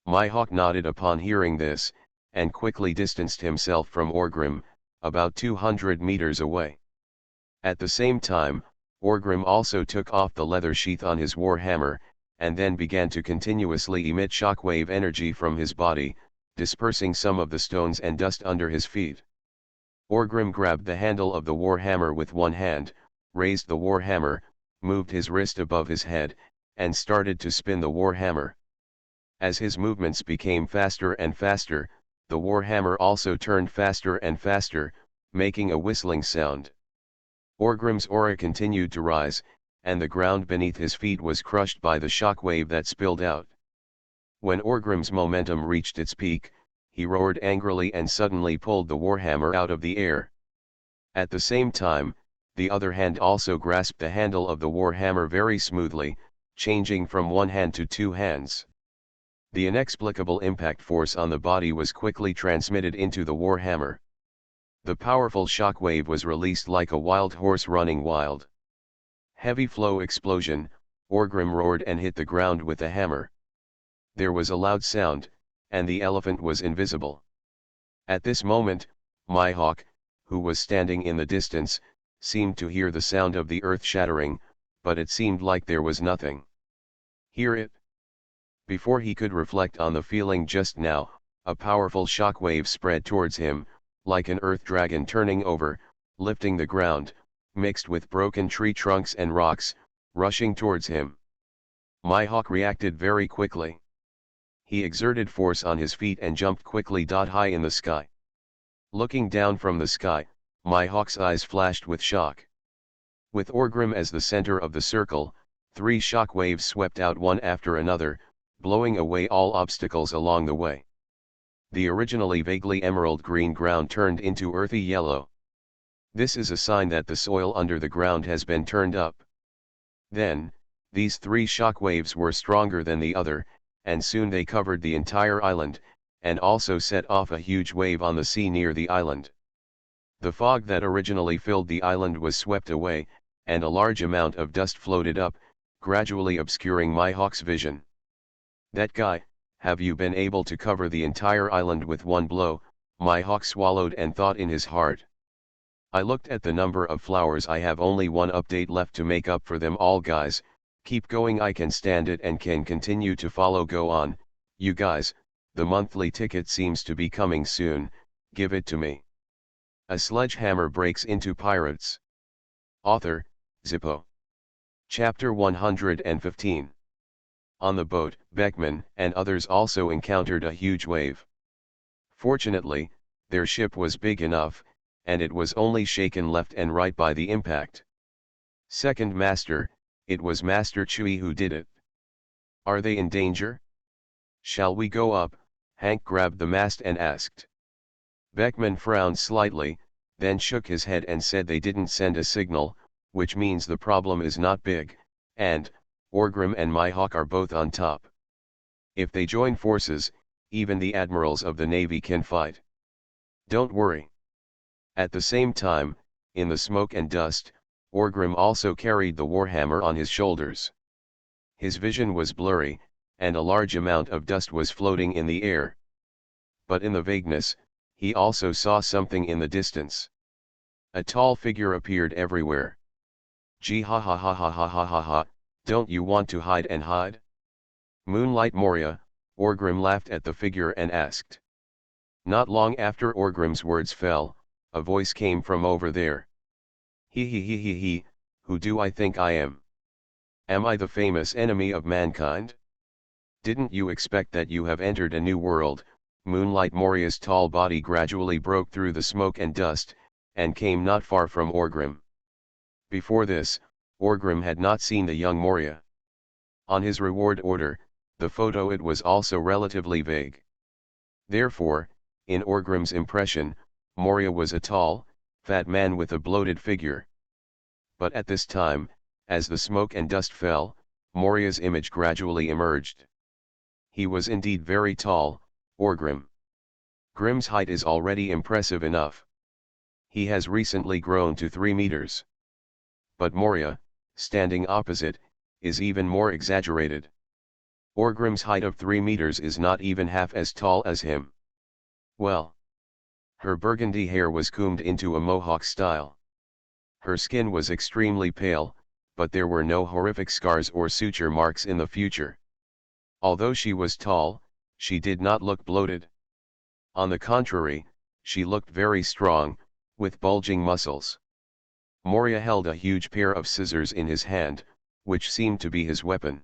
S1: Mihawk nodded upon hearing this, and quickly distanced himself from Orgrim, about 200 meters away. At the same time, Orgrim also took off the leather sheath on his war hammer, and then began to continuously emit shockwave energy from his body, dispersing some of the stones and dust under his feet. Orgrim grabbed the handle of the war hammer with one hand, raised the war hammer, moved his wrist above his head, and started to spin the war hammer. As his movements became faster and faster, the war hammer also turned faster and faster, making a whistling sound. Orgrim's aura continued to rise, and the ground beneath his feet was crushed by the shockwave that spilled out. When Orgrim's momentum reached its peak, he roared angrily and suddenly pulled the warhammer out of the air. At the same time, the other hand also grasped the handle of the warhammer very smoothly, changing from one hand to two hands. The inexplicable impact force on the body was quickly transmitted into the warhammer. The powerful shockwave was released like a wild horse running wild. Heavy flow explosion, Orgrim roared and hit the ground with the hammer. There was a loud sound, and the elephant was invisible. At this moment, Mihawk, who was standing in the distance, seemed to hear the sound of the earth shattering, but it seemed like there was nothing. Hear it? Before he could reflect on the feeling just now, a powerful shockwave spread towards him, like an earth dragon turning over, lifting the ground, mixed with broken tree trunks and rocks, rushing towards him. Mihawk reacted very quickly. He exerted force on his feet and jumped quickly high in the sky. Looking down from the sky, Mihawk's eyes flashed with shock. With Orgrim as the center of the circle, 3 shock waves swept out one after another, blowing away all obstacles along the way. The originally vaguely emerald green ground turned into earthy yellow. This is a sign that the soil under the ground has been turned up. Then, these 3 shock waves were stronger than the other, and soon they covered the entire island, and also set off a huge wave on the sea near the island. The fog that originally filled the island was swept away, and a large amount of dust floated up, gradually obscuring Mihawk's vision. "That guy, have you been able to cover the entire island with one blow?" Mihawk swallowed and thought in his heart. "I looked at the number of flowers. I have only one update left to make up for them all, guys. Keep going, I can stand it and can continue to follow. Go on, you guys, the monthly ticket seems to be coming soon, give it to me." A sledgehammer breaks into pirates. Author, Zippo. Chapter 115. On the boat, Beckman and others also encountered a huge wave. Fortunately, their ship was big enough, and it was only shaken left and right by the impact. Second Master, it was Master Chui who did it. "Are they in danger? Shall we go up?" Hank grabbed the mast and asked. Beckman frowned slightly, then shook his head and said they didn't send a signal, which means the problem is not big, and Orgrim and Mihawk are both on top. If they join forces, even the admirals of the Navy can fight. Don't worry. At the same time, in the smoke and dust, Orgrim also carried the warhammer on his shoulders. His vision was blurry, and a large amount of dust was floating in the air. But in the vagueness, he also saw something in the distance. A tall figure appeared everywhere. "Gee, ha ha ha ha ha ha ha ha, don't you want to hide and hide?" "Moonlight Moria," Orgrim laughed at the figure and asked. Not long after Orgrim's words fell, a voice came from over there. He, who do I think I am? Am I the famous enemy of mankind? Didn't you expect that you have entered a new world? Moonlight Moria's tall body gradually broke through the smoke and dust, and came not far from Orgrim. Before this, Orgrim had not seen the young Moria. On his reward order, the photo it was also relatively vague. Therefore, in Orgrim's impression, Moria was a tall, fat man with a bloated figure. But at this time, as the smoke and dust fell, Moria's image gradually emerged. He was indeed very tall, Orgrim. Grim's height is already impressive enough. He has recently grown to 3 meters. But Moria, standing opposite, is even more exaggerated. Orgrim's height of 3 meters is not even half as tall as him. Well. Her burgundy hair was combed into a mohawk style. Her skin was extremely pale, but there were no horrific scars or suture marks in the future. Although she was tall, she did not look bloated. On the contrary, she looked very strong, with bulging muscles. Moria held a huge pair of scissors in his hand, which seemed to be his weapon.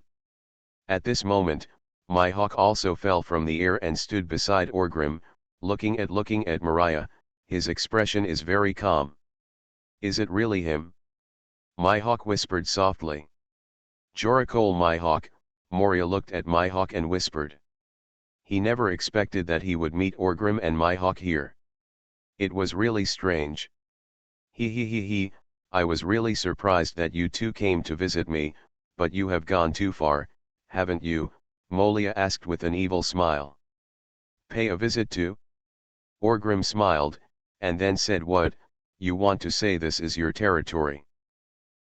S1: At this moment, Mihawk also fell from the air and stood beside Orgrim, looking at Moria. His expression is very calm. Is it really him? Mihawk whispered softly. Joracole Mihawk. Moria looked at Mihawk and whispered. He never expected that he would meet Orgrim and Mihawk here. It was really strange. He, I was really surprised that you two came to visit me, but you have gone too far, haven't you? Molia asked with an evil smile. Pay a visit to? Orgrim smiled, and then said, what, you want to say this is your territory?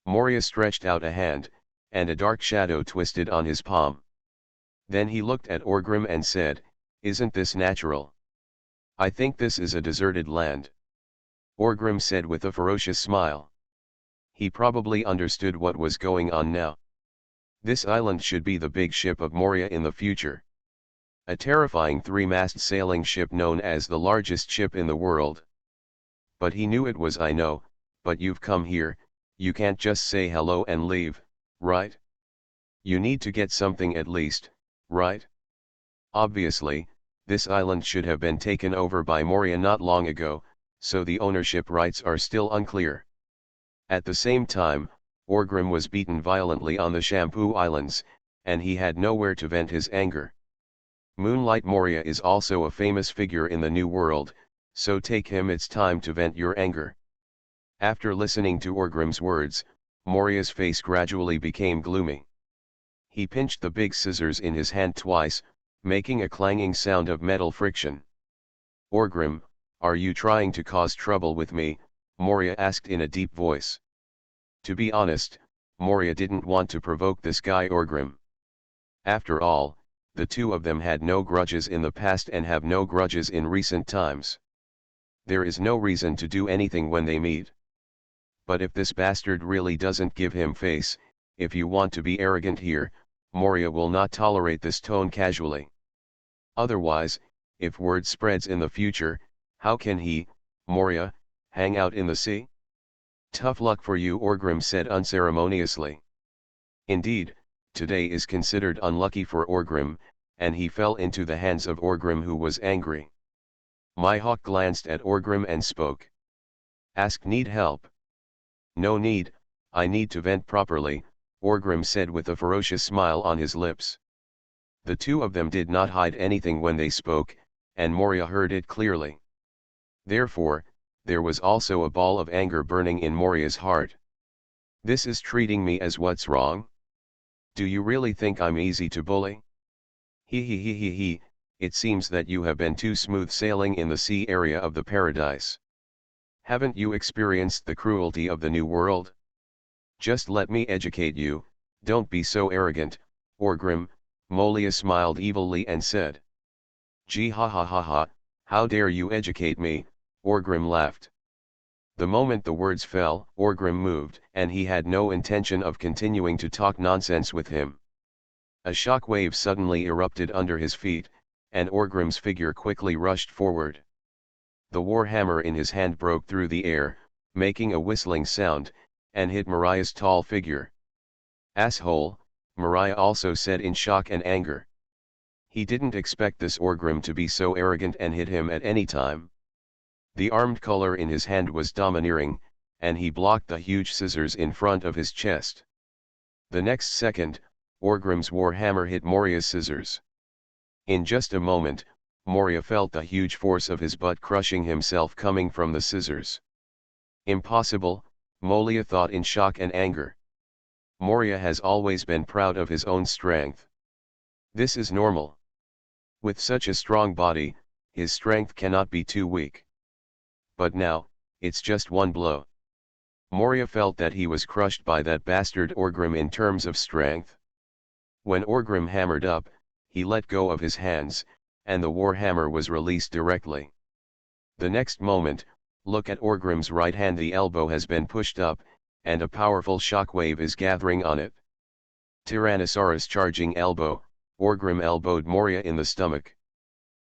S1: Moria stretched out a hand, and a dark shadow twisted on his palm. Then he looked at Orgrim and said, isn't this natural? I think this is a deserted land. Orgrim said with a ferocious smile. He probably understood what was going on now. This island should be the big ship of Moria in the future. A terrifying 3-mast sailing ship known as the largest ship in the world. But he knew it was I know, but you've come here, you can't just say hello and leave, right? You need to get something at least, right? Obviously, this island should have been taken over by Moria not long ago, so the ownership rights are still unclear. At the same time, Orgrim was beaten violently on the Shampoo Islands, and he had nowhere to vent his anger. Moonlight Moria is also a famous figure in the New World, so take him it's time to vent your anger. After listening to Orgrim's words, Moria's face gradually became gloomy. He pinched the big scissors in his hand twice, making a clanging sound of metal friction. Orgrim, are you trying to cause trouble with me? Moria asked in a deep voice. To be honest, Moria didn't want to provoke this guy Orgrim. After all, the two of them had no grudges in the past and have no grudges in recent times. There is no reason to do anything when they meet. But if this bastard really doesn't give him face, if you want to be arrogant here, Moria will not tolerate this tone casually. Otherwise, if word spreads in the future, how can he, Moria, hang out in the sea? Tough luck for you, Orgrim said unceremoniously. Indeed, today is considered unlucky for Orgrim, and he fell into the hands of Orgrim, who was angry. Mihawk glanced at Orgrim and spoke. Ask need help. No need, I need to vent properly, Orgrim said with a ferocious smile on his lips. The two of them did not hide anything when they spoke, and Moria heard it clearly. Therefore, there was also a ball of anger burning in Moria's heart. This is treating me as what's wrong? Do you really think I'm easy to bully? He, it seems that you have been too smooth sailing in the sea area of the paradise. Haven't you experienced the cruelty of the New World? Just let me educate you, don't be so arrogant, Orgrim. Molia smiled evilly and said. Gee ha, how dare you educate me, Orgrim laughed. The moment the words fell, Orgrim moved, and he had no intention of continuing to talk nonsense with him. A shock wave suddenly erupted under his feet, and Orgrim's figure quickly rushed forward. The war hammer in his hand broke through the air, making a whistling sound, and hit Moria's tall figure. Asshole, Moria also said in shock and anger. He didn't expect this Orgrim to be so arrogant and hit him at any time. The armed collar in his hand was domineering, and he blocked the huge scissors in front of his chest. The next second, Orgrim's warhammer hit Moria's scissors. In just a moment, Moria felt the huge force of his butt crushing himself coming from the scissors. Impossible, Molia thought in shock and anger. Moria has always been proud of his own strength. This is normal. With such a strong body, his strength cannot be too weak. But now, it's just one blow. Moria felt that he was crushed by that bastard Orgrim in terms of strength. When Orgrim hammered up, he let go of his hands, and the warhammer was released directly. The next moment, look at Orgrim's right hand, the elbow has been pushed up, and a powerful shockwave is gathering on it. Tyrannosaurus charging elbow, Orgrim elbowed Moria in the stomach.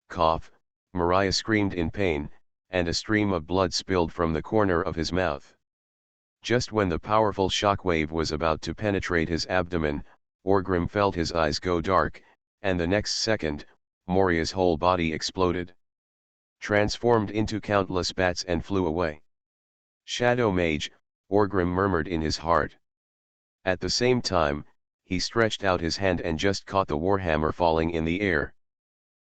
S1: Cough, Moria screamed in pain, and a stream of blood spilled from the corner of his mouth. Just when the powerful shockwave was about to penetrate his abdomen, Orgrim felt his eyes go dark, and the next second, Moria's whole body exploded. Transformed into countless bats and flew away. Shadow Mage, Orgrim murmured in his heart. At the same time, he stretched out his hand and just caught the warhammer falling in the air.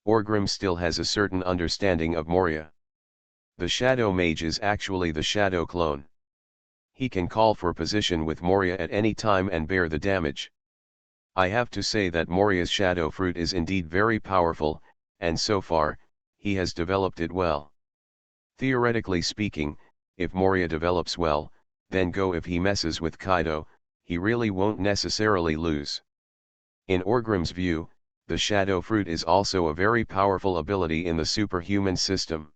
S1: Orgrim still has a certain understanding of Moria. The Shadow Mage is actually the Shadow clone. He can call for position with Moria at any time and bear the damage. I have to say that Moria's Shadow Fruit is indeed very powerful, and so far, he has developed it well. Theoretically speaking, if Moria develops well, then go if he messes with Kaido, he really won't necessarily lose. In Orgrim's view, the Shadow Fruit is also a very powerful ability in the superhuman system.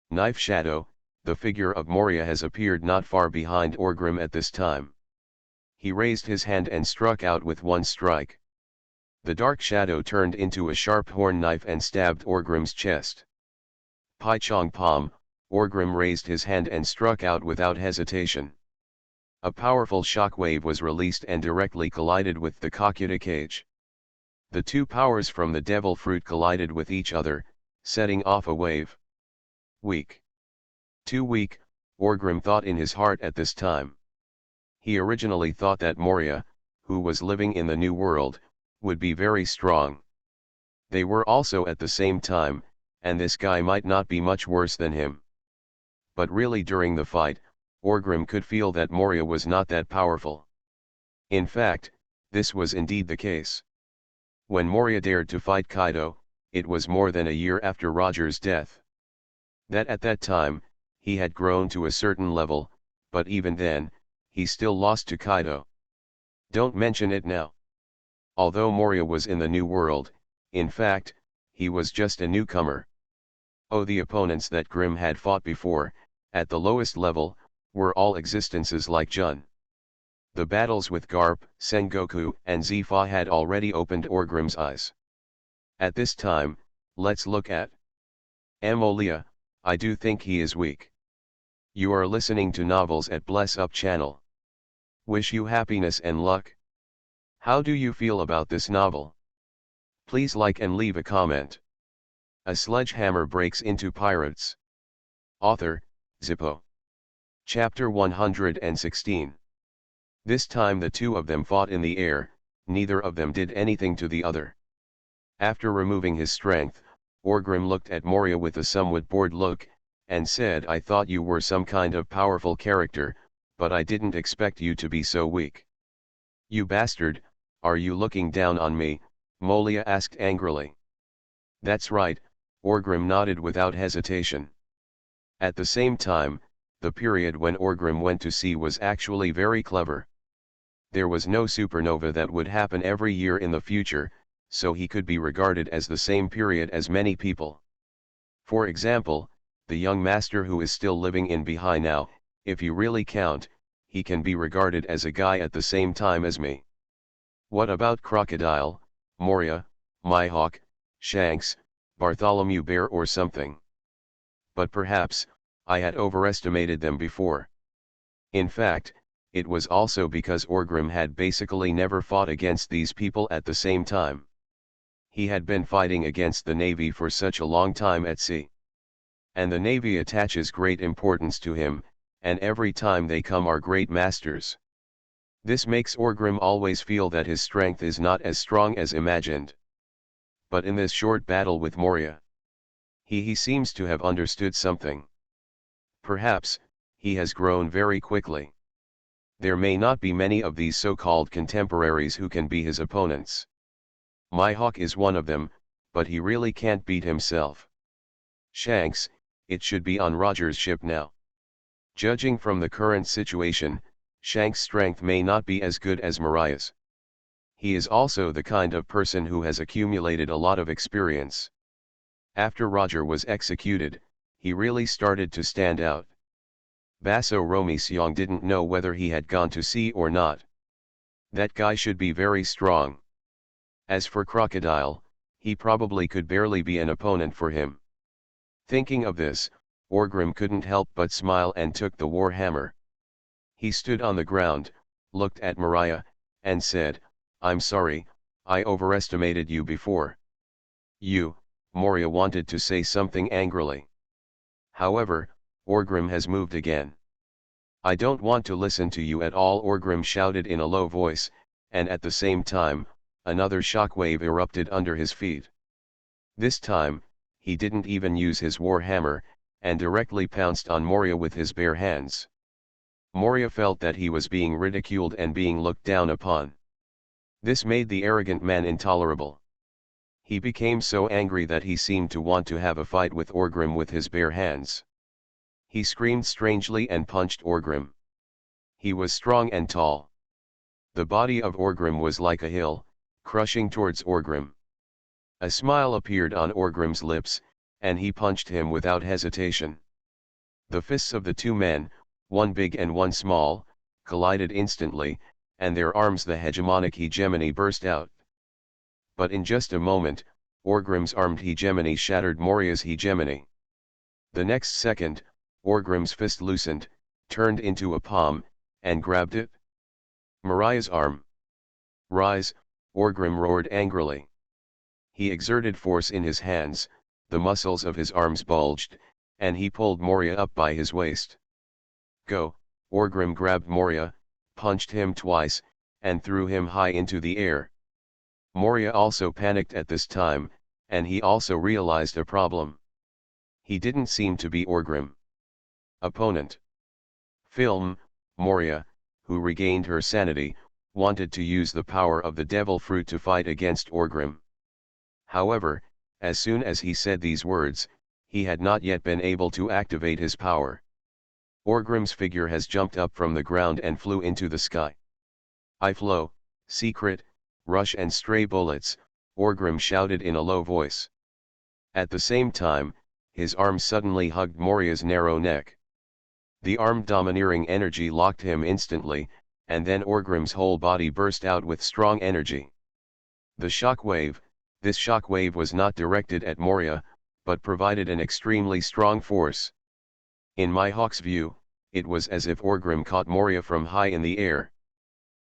S1: Knife Shadow, the figure of Moria has appeared not far behind Orgrim at this time. He raised his hand and struck out with one strike. The dark shadow turned into a sharp horn knife and stabbed Orgrim's chest. Pai Chong Pom, Orgrim raised his hand and struck out without hesitation. A powerful shockwave was released and directly collided with the Kakuta cage. The two powers from the Devil Fruit collided with each other, setting off a wave. Weak. Too weak, Orgrim thought in his heart at this time. He originally thought that Moria, who was living in the New World, would be very strong. They were also at the same time, and this guy might not be much worse than him. But really during the fight, Orgrim could feel that Moria was not that powerful. In fact, this was indeed the case. When Moria dared to fight Kaido, it was more than a year after Roger's death. That at that time, he had grown to a certain level, but even then, he still lost to Kaido. Don't mention it now. Although Moria was in the New World, in fact, he was just a newcomer. Oh, the opponents that Grimm had fought before, at the lowest level, were all existences like Jun. The battles with Garp, Sengoku, and Zifa had already opened Orgrim's eyes. At this time, let's look at Molia. I do think he is weak. You are listening to Novels at Bless Up channel. Wish you happiness and luck. How do you feel about this novel? Please like and leave a comment. A sledgehammer breaks into pirates. Author, Zippo. Chapter 116. This time the two of them fought in the air, neither of them did anything to the other. After removing his strength, Orgrim looked at Moria with a somewhat bored look, and said, I thought you were some kind of powerful character, but I didn't expect you to be so weak. You bastard, are you looking down on me? Molia asked angrily. That's right, Orgrim nodded without hesitation. At the same time, the period when Orgrim went to sea was actually very clever. There was no supernova that would happen every year in the future, so he could be regarded as the same period as many people. For example, the young master who is still living in Bihai now, if you really count, he can be regarded as a guy at the same time as me. What about Crocodile, Moria, Mihawk, Shanks, Bartholomew Bear or something? But perhaps, I had overestimated them before. In fact, it was also because Orgrim had basically never fought against these people at the same time. He had been fighting against the Navy for such a long time at sea. And the Navy attaches great importance to him, and every time they come are great masters. This makes Orgrim always feel that his strength is not as strong as imagined. But in this short battle with Moria, he seems to have understood something. Perhaps, he has grown very quickly. There may not be many of these so-called contemporaries who can be his opponents. Mihawk is one of them, but he really can't beat himself. Shanks, it should be on Roger's ship now. Judging from the current situation, Shanks' strength may not be as good as Mariah's. He is also the kind of person who has accumulated a lot of experience. After Roger was executed, he really started to stand out. Basso Romiseong didn't know whether he had gone to sea or not. That guy should be very strong. As for Crocodile, he probably could barely be an opponent for him. Thinking of this, Orgrim couldn't help but smile and took the war hammer. He stood on the ground, looked at Mariah, and said, "I'm sorry, I overestimated you before." Moria wanted to say something angrily. However, Orgrim has moved again. "I don't want to listen to you at all," Orgrim shouted in a low voice, and at the same time, another shockwave erupted under his feet. This time, he didn't even use his war hammer, and directly pounced on Moria with his bare hands. Moria felt that he was being ridiculed and being looked down upon. This made the arrogant man intolerable. He became so angry that he seemed to want to have a fight with Orgrim with his bare hands. He screamed strangely and punched Orgrim. He was strong and tall. The body of Orgrim was like a hill, crushing towards Orgrim. A smile appeared on Orgrim's lips, and he punched him without hesitation. The fists of the two men, one big and one small, collided instantly, and their arms, the hegemonic hegemony, burst out. But in just a moment, Orgrim's armed hegemony shattered Moria's hegemony. The next second, Orgrim's fist loosened, turned into a palm, and grabbed it. Mariah's arm. "Rise," Orgrim roared angrily. He exerted force in his hands, the muscles of his arms bulged, and he pulled Moria up by his waist. "Go," Orgrim grabbed Moria, punched him twice, and threw him high into the air. Moria also panicked at this time, and he also realized a problem. He didn't seem to be Orgrim. Opponent. Film. Moria, who regained her sanity, wanted to use the power of the devil fruit to fight against Orgrim. However, as soon as he said these words, he had not yet been able to activate his power. Orgrim's figure has jumped up from the ground and flew into the sky. "I flow, secret, rush and stray bullets," Orgrim shouted in a low voice. At the same time, his arm suddenly hugged Moria's narrow neck. The arm domineering energy locked him instantly, and then Orgrim's whole body burst out with strong energy. This shockwave was not directed at Moria, but provided an extremely strong force. In Mihawk's view, it was as if Orgrim caught Moria from high in the air,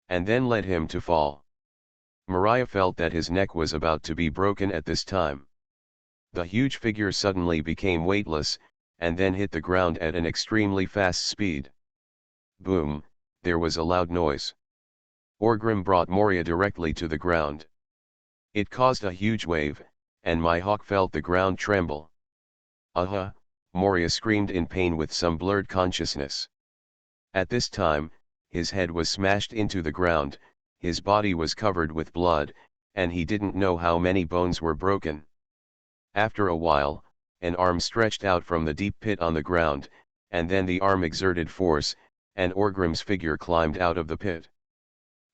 S1: and then led him to fall. Mariah felt that his neck was about to be broken at this time. The huge figure suddenly became weightless, and then hit the ground at an extremely fast speed. Boom, there was a loud noise. Orgrim brought Moria directly to the ground. It caused a huge wave, and Mihawk felt the ground tremble. "Aha!" Moria screamed in pain with some blurred consciousness. At this time, his head was smashed into the ground, his body was covered with blood, and he didn't know how many bones were broken. After a while, an arm stretched out from the deep pit on the ground, and then the arm exerted force, and Orgrim's figure climbed out of the pit.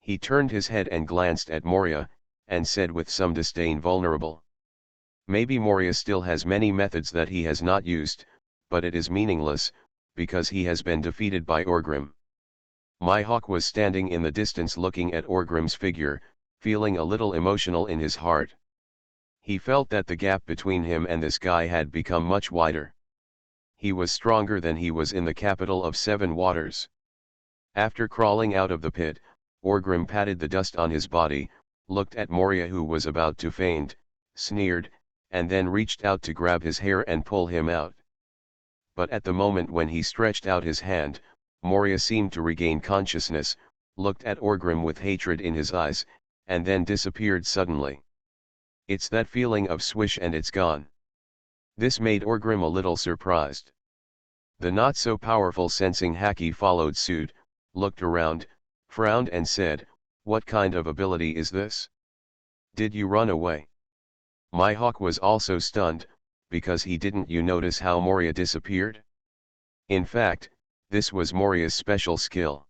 S1: He turned his head and glanced at Moria, and said with some disdain, "Vulnerable." Maybe Moria still has many methods that he has not used, but it is meaningless, because he has been defeated by Orgrim. Mihawk was standing in the distance looking at Orgrim's figure, feeling a little emotional in his heart. He felt that the gap between him and this guy had become much wider. He was stronger than he was in the capital of Seven Waters. After crawling out of the pit, Orgrim patted the dust on his body, looked at Moria who was about to faint, sneered, and then reached out to grab his hair and pull him out. But at the moment when he stretched out his hand, Moria seemed to regain consciousness, looked at Orgrim with hatred in his eyes, and then disappeared suddenly. It's that feeling of swish and it's gone. This made Orgrim a little surprised. The not-so-powerful sensing Haki followed suit, looked around, frowned and said, "What kind of ability is this? Did you run away?" Mihawk was also stunned, because he didn't you notice how Moria disappeared? In fact, this was Moria's special skill.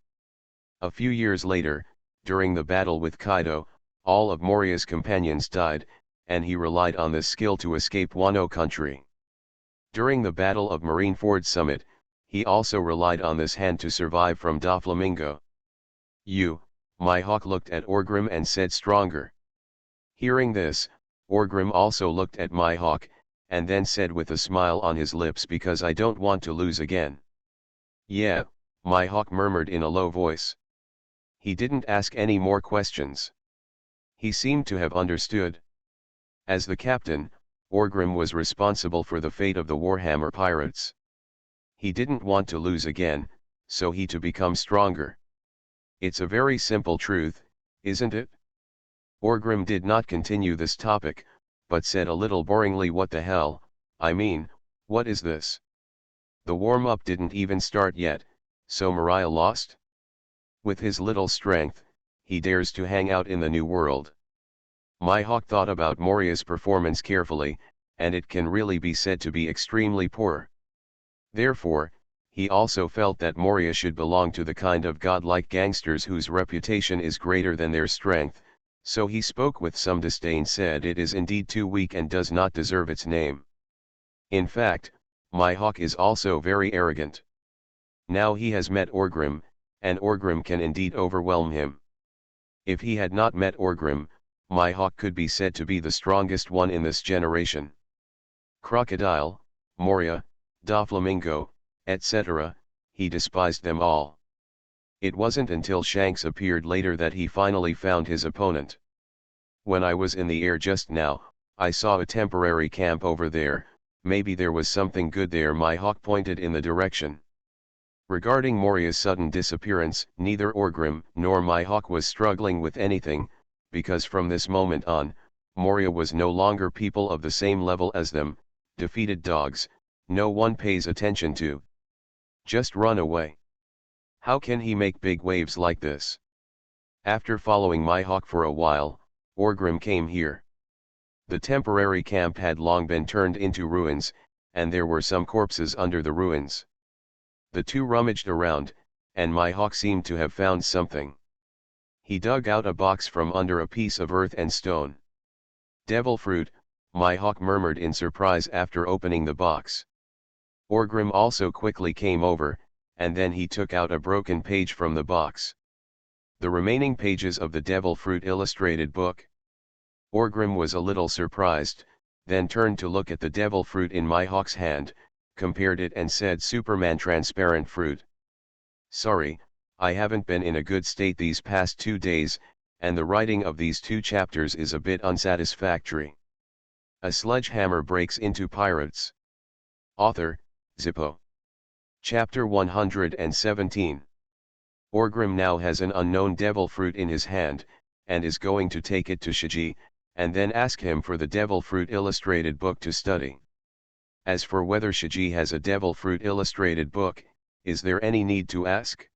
S1: A few years later, during the battle with Kaido, all of Moria's companions died, and he relied on this skill to escape Wano country. During the Battle of Marineford Summit, he also relied on this hand to survive from Doflamingo. Mihawk looked at Orgrim and said stronger. Hearing this, Orgrim also looked at Mihawk, and then said with a smile on his lips, "Because I don't want to lose again." "Yeah," Mihawk murmured in a low voice. He didn't ask any more questions. He seemed to have understood. As the captain, Orgrim was responsible for the fate of the Warhammer pirates. He didn't want to lose again, so he to become stronger. It's a very simple truth, isn't it? Orgrim did not continue this topic, but said a little boringly, "What the hell, I mean, what is this? The warm-up didn't even start yet, so Mariah lost? With his little strength, he dares to hang out in the New World." Mihawk thought about Moria's performance carefully, and it can really be said to be extremely poor. Therefore, he also felt that Moria should belong to the kind of godlike gangsters whose reputation is greater than their strength, so he spoke with some disdain, said it is indeed too weak and does not deserve its name. In fact, Mihawk is also very arrogant. Now he has met Orgrim, and Orgrim can indeed overwhelm him. If he had not met Orgrim, Mihawk could be said to be the strongest one in this generation. Crocodile, Moria, Doflamingo, etc., he despised them all. It wasn't until Shanks appeared later that he finally found his opponent. "When I was in the air just now, I saw a temporary camp over there, maybe there was something good there." Mihawk pointed in the direction. Regarding Moria's sudden disappearance, neither Orgrim nor Mihawk was struggling with anything, because from this moment on, Moria was no longer people of the same level as them, defeated dogs, no one pays attention to. Just run away. How can he make big waves like this? After following Mihawk for a while, Orgrim came here. The temporary camp had long been turned into ruins, and there were some corpses under the ruins. The two rummaged around, and Mihawk seemed to have found something. He dug out a box from under a piece of earth and stone. "Devil fruit," Mihawk murmured in surprise after opening the box. Orgrim also quickly came over, and then he took out a broken page from the box. The remaining pages of the Devil Fruit illustrated book. Orgrim was a little surprised, then turned to look at the Devil Fruit in Mihawk's hand, compared it and said, "Superman transparent fruit. Sorry, I haven't been in a good state these past 2 days, and the writing of these 2 chapters is a bit unsatisfactory. A sledgehammer breaks into pirates." Author, Zippo. Chapter 117. Orgrim now has an unknown devil fruit in his hand, and is going to take it to Shiji, and then ask him for the Devil Fruit illustrated book to study. As for whether Shiji has a Devil Fruit illustrated book, is there any need to ask?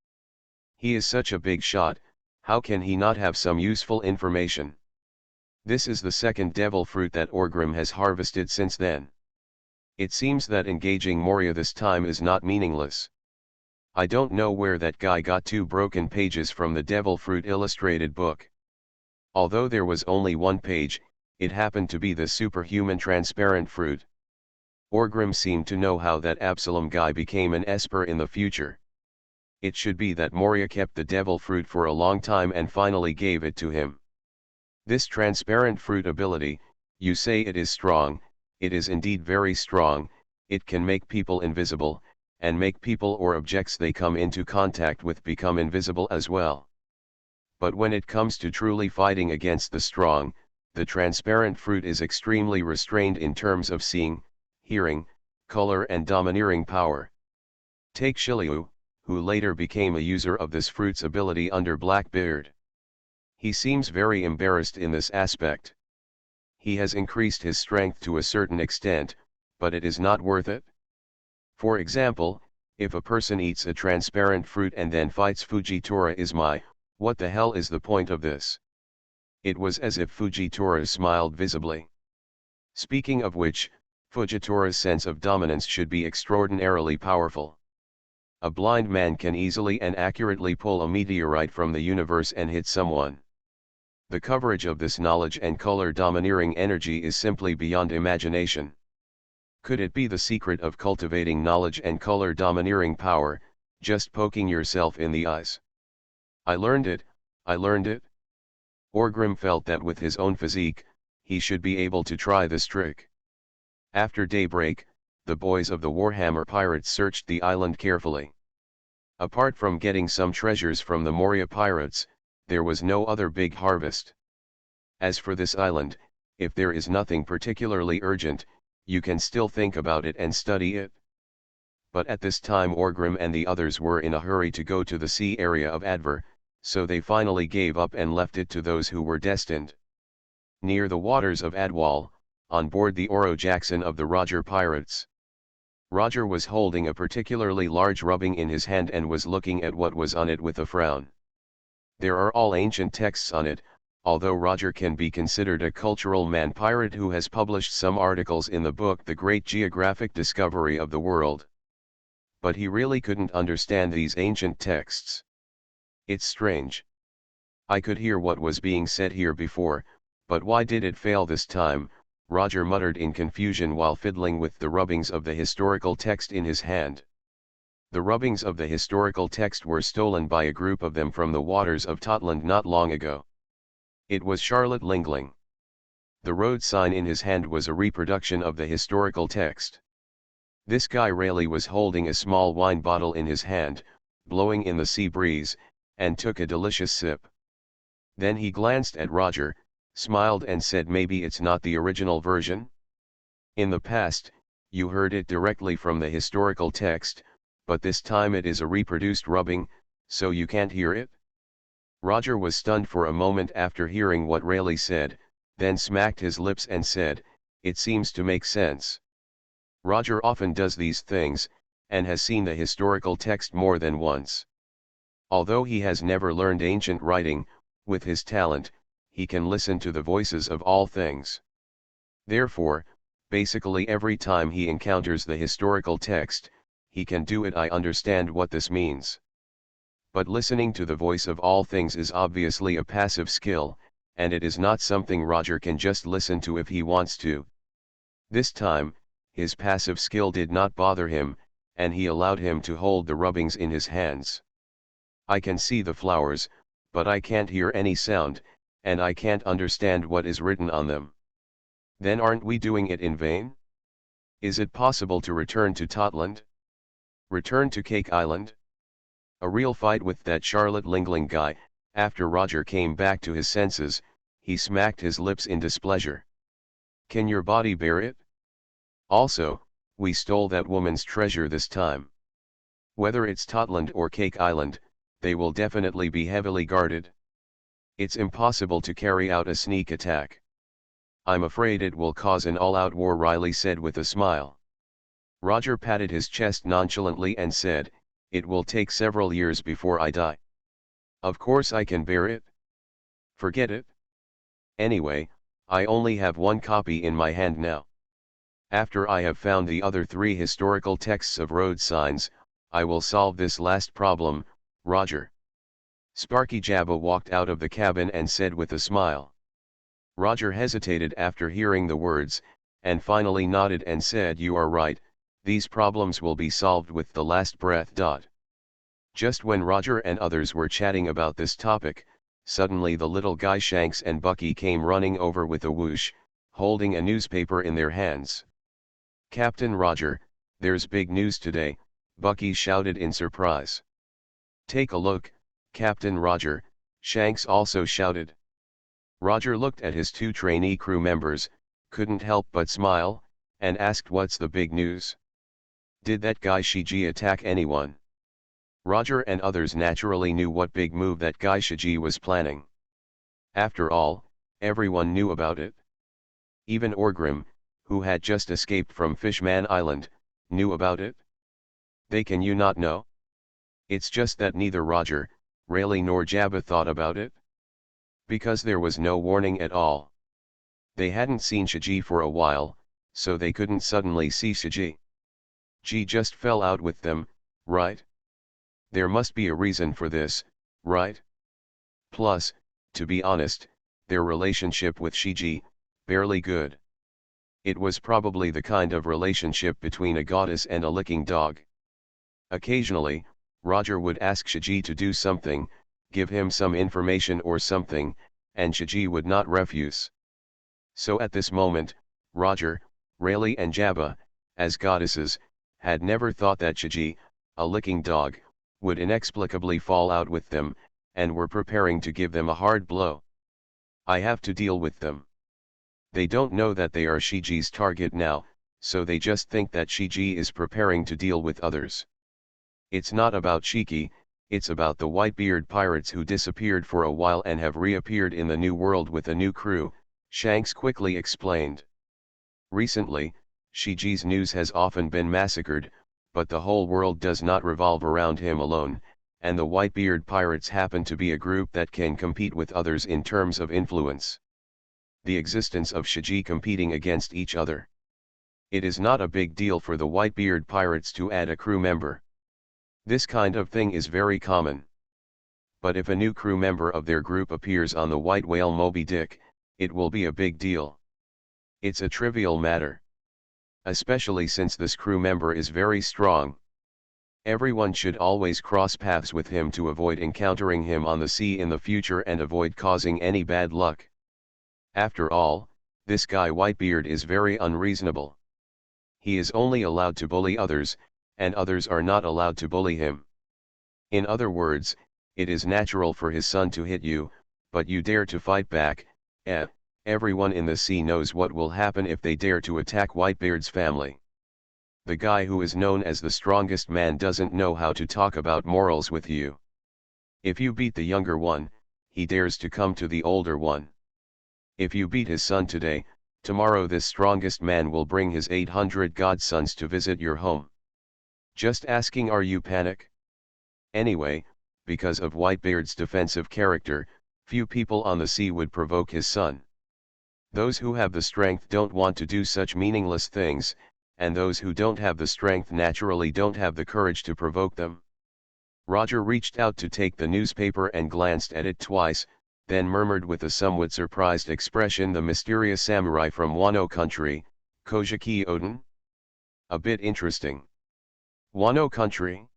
S1: He is such a big shot, how can he not have some useful information? This is the second Devil Fruit that Orgrim has harvested since then. It seems that engaging Moria this time is not meaningless. I don't know where that guy got 2 broken pages from the Devil Fruit illustrated book. Although there was only 1 page, it happened to be the superhuman transparent fruit. Orgrim seemed to know how that Absalom guy became an Esper in the future. It should be that Moria kept the Devil Fruit for a long time and finally gave it to him. This transparent fruit ability, you say it is strong, it is indeed very strong, it can make people invisible, and make people or objects they come into contact with become invisible as well. But when it comes to truly fighting against the strong, the transparent fruit is extremely restrained in terms of seeing, hearing, color and domineering power. Take Shiliu, who later became a user of this fruit's ability under Blackbeard. He seems very embarrassed in this aspect. He has increased his strength to a certain extent, but it is not worth it. For example, if a person eats a transparent fruit and then fights Fujitora Izmai, what the hell is the point of this? It was as if Fujitora smiled visibly. Speaking of which, Fujitora's sense of dominance should be extraordinarily powerful. A blind man can easily and accurately pull a meteorite from the universe and hit someone. The coverage of this knowledge and color domineering energy is simply beyond imagination. Could it be the secret of cultivating knowledge and color domineering power, just poking yourself in the eyes? I learned it. Orgrim felt that with his own physique, he should be able to try this trick. After daybreak, the boys of the Warhammer pirates searched the island carefully. Apart from getting some treasures from the Moria pirates, there was no other big harvest. As for this island, if there is nothing particularly urgent, you can still think about it and study it. But at this time Orgrim and the others were in a hurry to go to the sea area of Adver, so they finally gave up and left it to those who were destined. Near the waters of Adwal, on board the Oro Jackson of the Roger pirates. Roger was holding a particularly large rubbing in his hand and was looking at what was on it with a frown. There are all ancient texts on it, although Roger can be considered a cultural man-pirate who has published some articles in the book The Great Geographic Discovery of the World. But he really couldn't understand these ancient texts. It's strange. I could hear what was being said here before, but why did it fail this time? Roger muttered in confusion while fiddling with the rubbings of the historical text in his hand. The rubbings of the historical text were stolen by a group of them from the waters of Totland not long ago. It was Charlotte Lingling. The road sign in his hand was a reproduction of the historical text. This guy Rayleigh was holding a small wine bottle in his hand, blowing in the sea breeze, and took a delicious sip. Then he glanced at Roger, smiled and said, "Maybe it's not the original version? In the past, you heard it directly from the historical text, but this time it is a reproduced rubbing, so you can't hear it?" Roger was stunned for a moment after hearing what Rayleigh said, then smacked his lips and said, "It seems to make sense." Roger often does these things, and has seen the historical text more than once. Although he has never learned ancient writing, with his talent, he can listen to the voices of all things. Therefore, basically every time he encounters the historical text, he can do it. I understand what this means. But listening to the voice of all things is obviously a passive skill, and it is not something Roger can just listen to if he wants to. This time, his passive skill did not bother him, and he allowed him to hold the rubbings in his hands. I can see the flowers, but I can't hear any sound, and I can't understand what is written on them. Then aren't we doing it in vain? Is it possible to return to Totland? Return to Cake Island? A real fight with that Charlotte Lingling guy. After Roger came back to his senses, he smacked his lips in displeasure. Can your body bear it? Also, we stole that woman's treasure this time. Whether it's Totland or Cake Island, they will definitely be heavily guarded. It's impossible to carry out a sneak attack. I'm afraid it will cause an all-out war, Riley said with a smile. Roger patted his chest nonchalantly and said, "It will take several years before I die. Of course I can bear it. Forget it. Anyway, I only have one copy in my hand now. After I have found the other 3 historical texts of road signs, I will solve this last problem, Roger." Sparky Jabba walked out of the cabin and said with a smile. Roger hesitated after hearing the words, and finally nodded and said, "You are right, these problems will be solved with the last breath." Just when Roger and others were chatting about this topic, suddenly the little guy Shanks and Bucky came running over with a whoosh, holding a newspaper in their hands. "Captain Roger, there's big news today," Bucky shouted in surprise. "Take a look, Captain Roger," Shanks also shouted. Roger looked at his two trainee crew members, couldn't help but smile, and asked, "What's the big news? Did that guy Shiji attack anyone?" Roger and others naturally knew what big move that guy Shiji was planning. After all, everyone knew about it. Even Orgrim, who had just escaped from Fishman Island, knew about it. Can you not know? It's just that neither Roger, Rayleigh nor Jabba thought about it. Because there was no warning at all. They hadn't seen Shiji for a while, so they couldn't suddenly see Shiji. Ji just fell out with them, right? There must be a reason for this, right? Plus, to be honest, their relationship with Shiji, barely good. It was probably the kind of relationship between a goddess and a licking dog. Occasionally, Roger would ask Shiji to do something, give him some information or something, and Shiji would not refuse. So at this moment, Roger, Rayleigh and Jabba, as goddesses, had never thought that Shiji, a licking dog, would inexplicably fall out with them, and were preparing to give them a hard blow. I have to deal with them. They don't know that they are Shiji's target now, so they just think that Shiji is preparing to deal with others. It's not about Shiki, it's about the Whitebeard pirates who disappeared for a while and have reappeared in the New World with a new crew, Shanks quickly explained. Recently, Shiji's news has often been massacred, but the whole world does not revolve around him alone, and the Whitebeard pirates happen to be a group that can compete with others in terms of influence. The existence of Shiji competing against each other. It is not a big deal for the Whitebeard pirates to add a crew member. This kind of thing is very common. But if a new crew member of their group appears on the White Whale Moby Dick, it will be a big deal. It's a trivial matter. Especially since this crew member is very strong. Everyone should always cross paths with him to avoid encountering him on the sea in the future and avoid causing any bad luck. After all, this guy Whitebeard is very unreasonable. He is only allowed to bully others, and others are not allowed to bully him. In other words, it is natural for his son to hit you, but you dare to fight back. Everyone in the sea knows what will happen if they dare to attack Whitebeard's family. The guy who is known as the strongest man doesn't know how to talk about morals with you. If you beat the younger one, he dares to come to the older one. If you beat his son today, tomorrow this strongest man will bring his 800 godsons to visit your home. Just asking, are you panic? Anyway, because of Whitebeard's defensive character, few people on the sea would provoke his son. Those who have the strength don't want to do such meaningless things, and those who don't have the strength naturally don't have the courage to provoke them. Roger reached out to take the newspaper and glanced at it twice, then murmured with a somewhat surprised expression, "The mysterious samurai from Wano country, Kojiki Odin? A bit interesting. Wano country?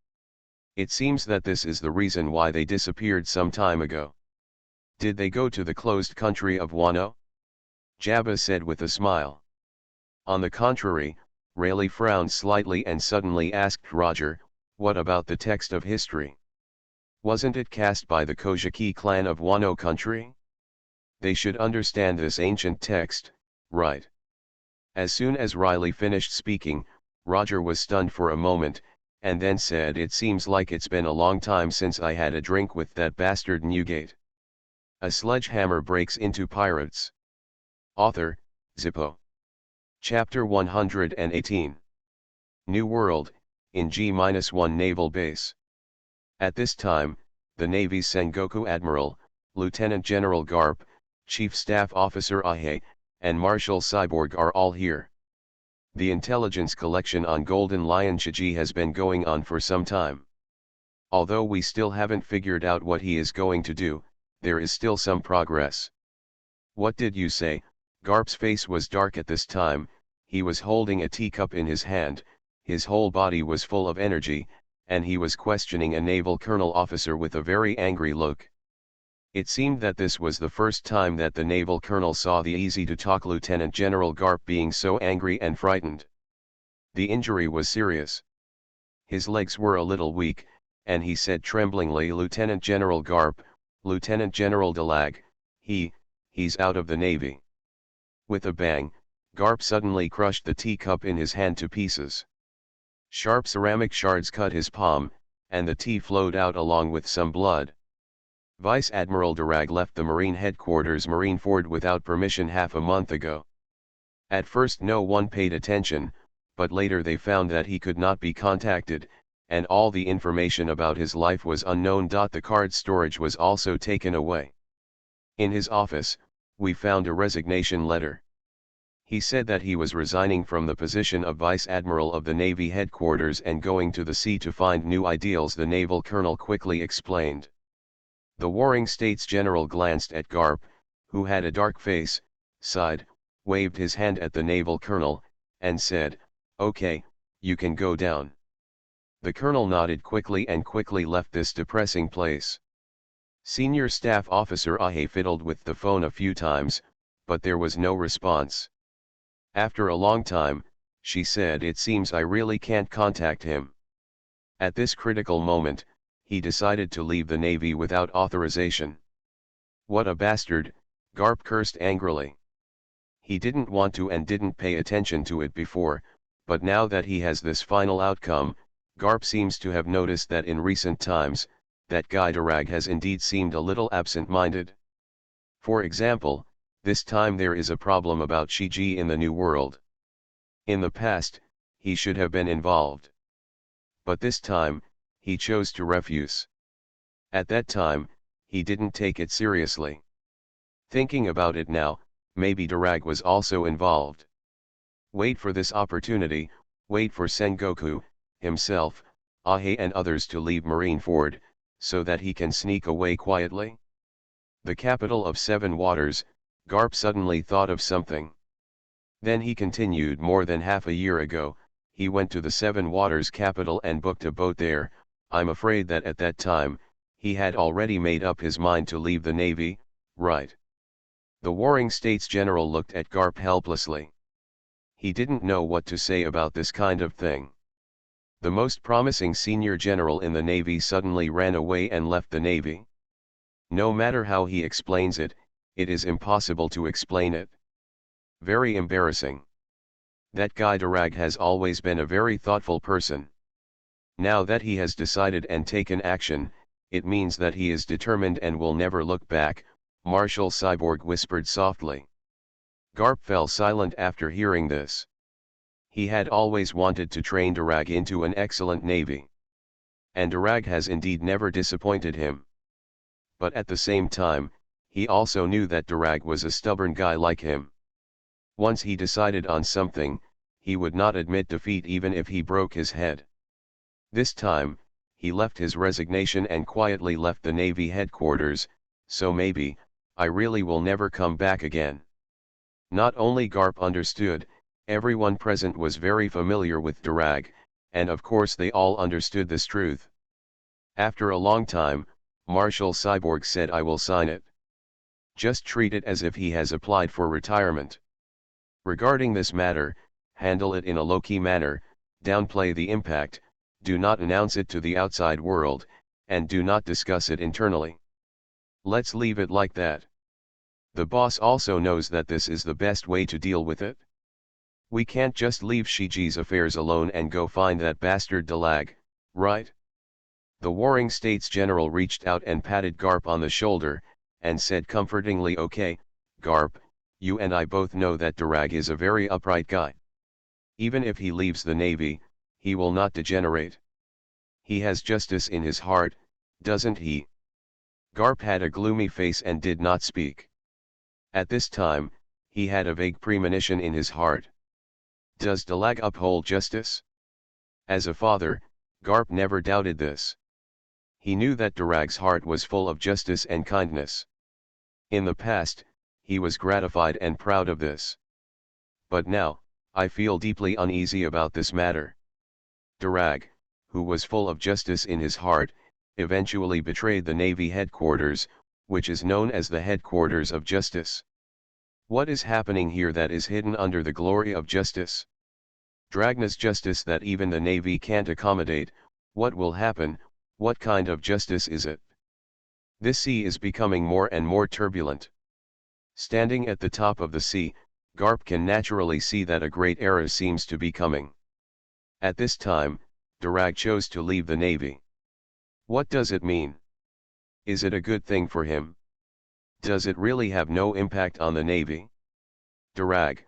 S1: It seems that this is the reason why they disappeared some time ago. Did they go to the closed country of Wano?" Jabba said with a smile. On the contrary, Rayleigh frowned slightly and suddenly asked Roger, "What about the text of history? Wasn't it cast by the Kojiki clan of Wano country? They should understand this ancient text, right?" As soon as Riley finished speaking, Roger was stunned for a moment, and then said, "It seems like it's been a long time since I had a drink with that bastard Newgate. A sledgehammer breaks into pirates." Author, Zippo. Chapter 118. New World, in G-1 Naval Base. At this time, the Navy's Sengoku Admiral, Lieutenant General Garp, Chief Staff Officer Ahe, and Marshal Cyborg are all here. The intelligence collection on Golden Lion Shiji has been going on for some time. Although we still haven't figured out what he is going to do, there is still some progress. "What did you say?" Garp's face was dark at this time. He was holding a teacup in his hand, his whole body was full of energy, and he was questioning a naval colonel officer with a very angry look. It seemed that this was the first time that the naval colonel saw the easy-to-talk Lieutenant General Garp being so angry and frightened. The injury was serious. His legs were a little weak, and he said tremblingly, "Lieutenant General Garp, Lieutenant General Dalag, he's out of the Navy." With a bang, Garp suddenly crushed the teacup in his hand to pieces. Sharp ceramic shards cut his palm, and the tea flowed out along with some blood. Vice Admiral Dalag left the Marine Headquarters Marineford without permission half a month ago. At first no one paid attention, but later they found that he could not be contacted, and all the information about his life was unknown. The card storage was also taken away. In his office, we found a resignation letter. He said that he was resigning from the position of Vice Admiral of the Navy Headquarters and going to the sea to find new ideals, the naval colonel quickly explained. The Warring States General glanced at Garp, who had a dark face, sighed, waved his hand at the naval colonel, and said, "Okay, you can go down." The colonel nodded quickly and quickly left this depressing place. Senior Staff Officer Ahe fiddled with the phone a few times, but there was no response. After a long time, she said, "It seems I really can't contact him." At this critical moment, he decided to leave the Navy without authorization. What a bastard, Garp cursed angrily. He didn't want to and didn't pay attention to it before, but now that he has this final outcome, Garp seems to have noticed that in recent times, that guy Dalag has indeed seemed a little absent-minded. For example, this time there is a problem about Shiji in the New World. In the past, he should have been involved. But this time, he chose to refuse. At that time, he didn't take it seriously. Thinking about it now, maybe Dalag was also involved. Wait for this opportunity, wait for Sengoku, himself, Ahe and others to leave Marineford, so that he can sneak away quietly. The capital of Seven Waters, Garp suddenly thought of something. Then he continued, "More than half a year ago, he went to the Seven Waters capital and booked a boat there. I'm afraid that at that time, he had already made up his mind to leave the Navy, right?" The Warring States General looked at Garp helplessly. He didn't know what to say about this kind of thing. The most promising senior general in the Navy suddenly ran away and left the Navy. No matter how he explains it, it is impossible to explain it. Very embarrassing. That guy Dalag has always been a very thoughtful person. Now that he has decided and taken action, it means that he is determined and will never look back, Marshal Cyborg whispered softly. Garp fell silent after hearing this. He had always wanted to train Dalag into an excellent navy. And Dalag has indeed never disappointed him. But at the same time, he also knew that Dalag was a stubborn guy like him. Once he decided on something, he would not admit defeat even if he broke his head. This time, he left his resignation and quietly left the Navy headquarters, so maybe, I really will never come back again. Not only Garp understood, everyone present was very familiar with Dalag, and of course they all understood this truth. After a long time, Marshal Cyborg said, "I will sign it. Just treat it as if he has applied for retirement. Regarding this matter, handle it in a low-key manner, downplay the impact, do not announce it to the outside world, and do not discuss it internally. Let's leave it like that. The boss also knows that this is the best way to deal with it. We can't just leave Shiji's affairs alone and go find that bastard Dalag, right?" The Warring States General reached out and patted Garp on the shoulder, and said comfortingly, "Okay, Garp, you and I both know that Dalag is a very upright guy. Even if he leaves the Navy, he will not degenerate. He has justice in his heart, doesn't he?" Garp had a gloomy face and did not speak. At this time, he had a vague premonition in his heart. Does Dalag uphold justice? As a father, Garp never doubted this. He knew that Darag's heart was full of justice and kindness. In the past, he was gratified and proud of this. But now, I feel deeply uneasy about this matter. Darag, who was full of justice in his heart, eventually betrayed the Navy headquarters, which is known as the headquarters of justice. What is happening here that is hidden under the glory of justice? Dragna's justice that even the Navy can't accommodate, What will happen? What kind of justice is it? This sea is becoming more and more turbulent. Standing at the top of the sea, Garp can naturally see that a great era seems to be coming. At this time, Durag chose to leave the navy. What does it mean? Is it a good thing for him? Does it really have no impact on the navy? Durag,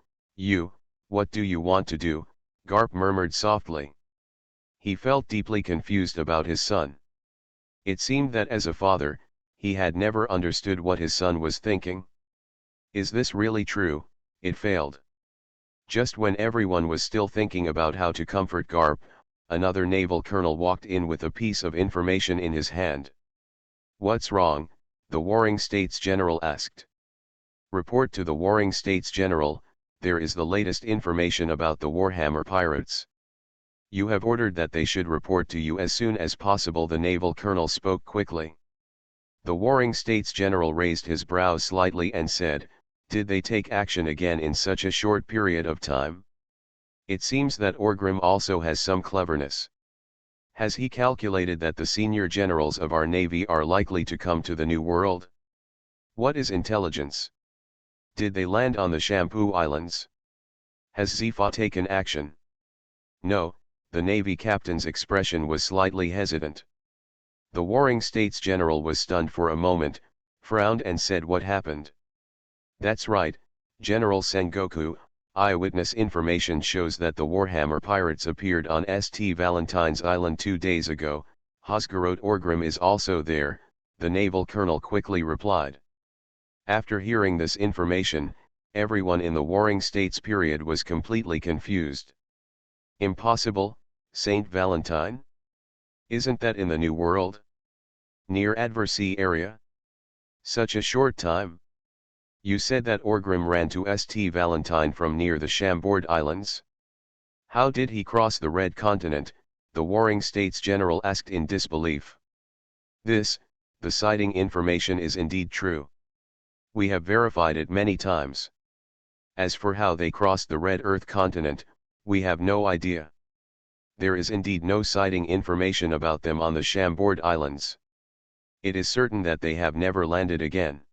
S1: what do you want to do? Garp murmured softly. He felt deeply confused about his son. It seemed that as a father, he had never understood what his son was thinking. Is this really true? It failed. Just when everyone was still thinking about how to comfort Garp, another naval colonel walked in with a piece of information in his hand. What's wrong? The Warring States General asked. Report to the Warring States General, there is the latest information about the Warhammer pirates. You have ordered that they should report to you as soon as possible, the naval colonel spoke quickly. The Warring States General raised his brows slightly and said, did they take action again in such a short period of time? It seems that Orgrim also has some cleverness. Has he calculated that the senior generals of our navy are likely to come to the New World? What is intelligence? Did they land on the Shampoo Islands? Has Sci-fi taken action? No, the navy captain's expression was slightly hesitant. The Warring States General was stunned for a moment, frowned and said, what happened? That's right, General Sengoku. Eyewitness information shows that the Warhammer pirates appeared on St. Valentine's Island 2 days ago. Hosgarot Orgrim is also there, the naval colonel quickly replied. After hearing this information, everyone in the Warring States period was completely confused. Impossible, St. Valentine? Isn't that in the New World? Near Adversea area? Such a short time? You said that Orgrim ran to St. Valentine from near the Chambord Islands? How did he cross the Red Continent? The Warring States General asked in disbelief. The sighting information is indeed true. We have verified it many times. As for how they crossed the Red Earth continent, we have no idea. There is indeed no sighting information about them on the Chambord Islands. It is certain that they have never landed again.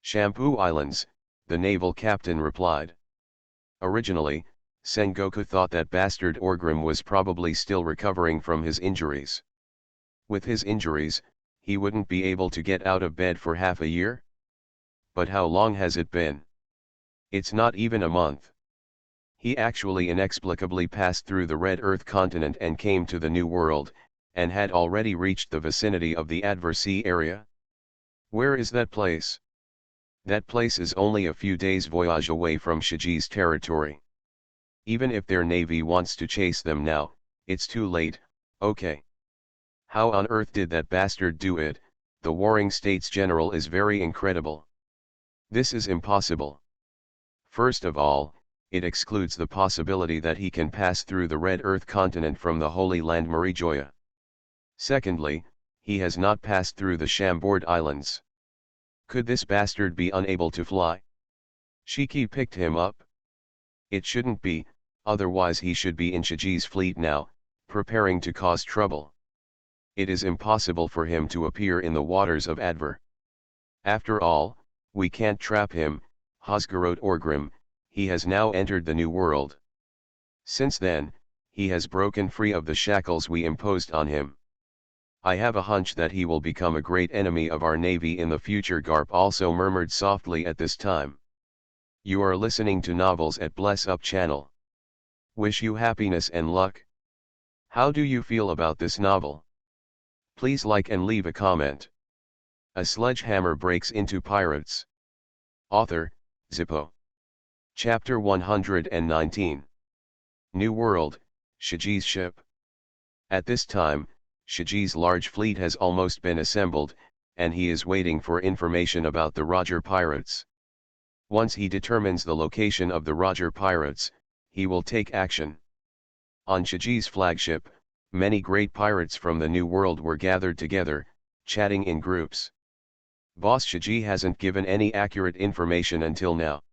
S1: Shampoo Islands, the naval captain replied. Originally, Sengoku thought that bastard Orgrim was probably still recovering from his injuries. With his injuries, he wouldn't be able to get out of bed for half a year? But how long has it been? It's not even a month. He actually inexplicably passed through the Red Earth continent and came to the New World, and had already reached the vicinity of the Adversea area. Where is that place? That place is only a few days' voyage away from Shiji's territory. Even if their navy wants to chase them now, it's too late. Okay. How on earth did that bastard do it? The Warring States General is very incredible. This is impossible. First of all, it excludes the possibility that he can pass through the Red Earth continent from the Holy Land Marijoya. Secondly, he has not passed through the Chambord Islands. Could this bastard be unable to fly? Shiki picked him up? It shouldn't be, otherwise he should be in Shiji's fleet now, preparing to cause trouble. It is impossible for him to appear in the waters of Adver. After all, we can't trap him, Hosgarot Orgrim, he has now entered the New World. Since then, he has broken free of the shackles we imposed on him. I have a hunch that he will become a great enemy of our navy in the future, Garp also murmured softly at this time. You are listening to Novels at Bless Up channel. Wish you happiness and luck. How do you feel about this novel? Please like and leave a comment. A sledgehammer breaks into pirates. Author, Zippo. Chapter 119. New World, Shiji's ship. At this time, Shiji's large fleet has almost been assembled, and he is waiting for information about the Roger pirates. Once he determines the location of the Roger pirates, he will take action. On Shiji's flagship, many great pirates from the New World were gathered together, chatting in groups. Boss Shiji hasn't given any accurate information until now.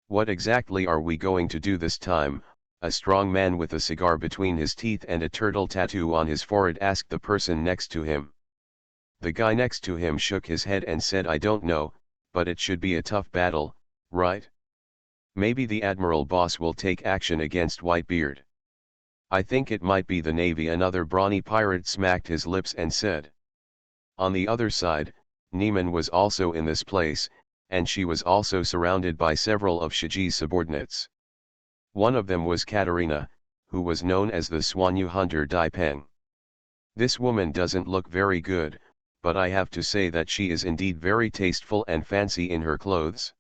S1: What exactly are we going to do this time? A strong man with a cigar between his teeth and a turtle tattoo on his forehead asked the person next to him. The guy next to him shook his head and said, I don't know, but it should be a tough battle, right? Maybe the Admiral boss will take action against Whitebeard. I think it might be the Navy. Another brawny pirate smacked his lips and said. On the other side, Neiman was also in this place, and she was also surrounded by several of Shiji's subordinates. One of them was Katerina, who was known as the Swanyu Hunter Dai Peng. This woman doesn't look very good, but I have to say that she is indeed very tasteful and fancy in her clothes.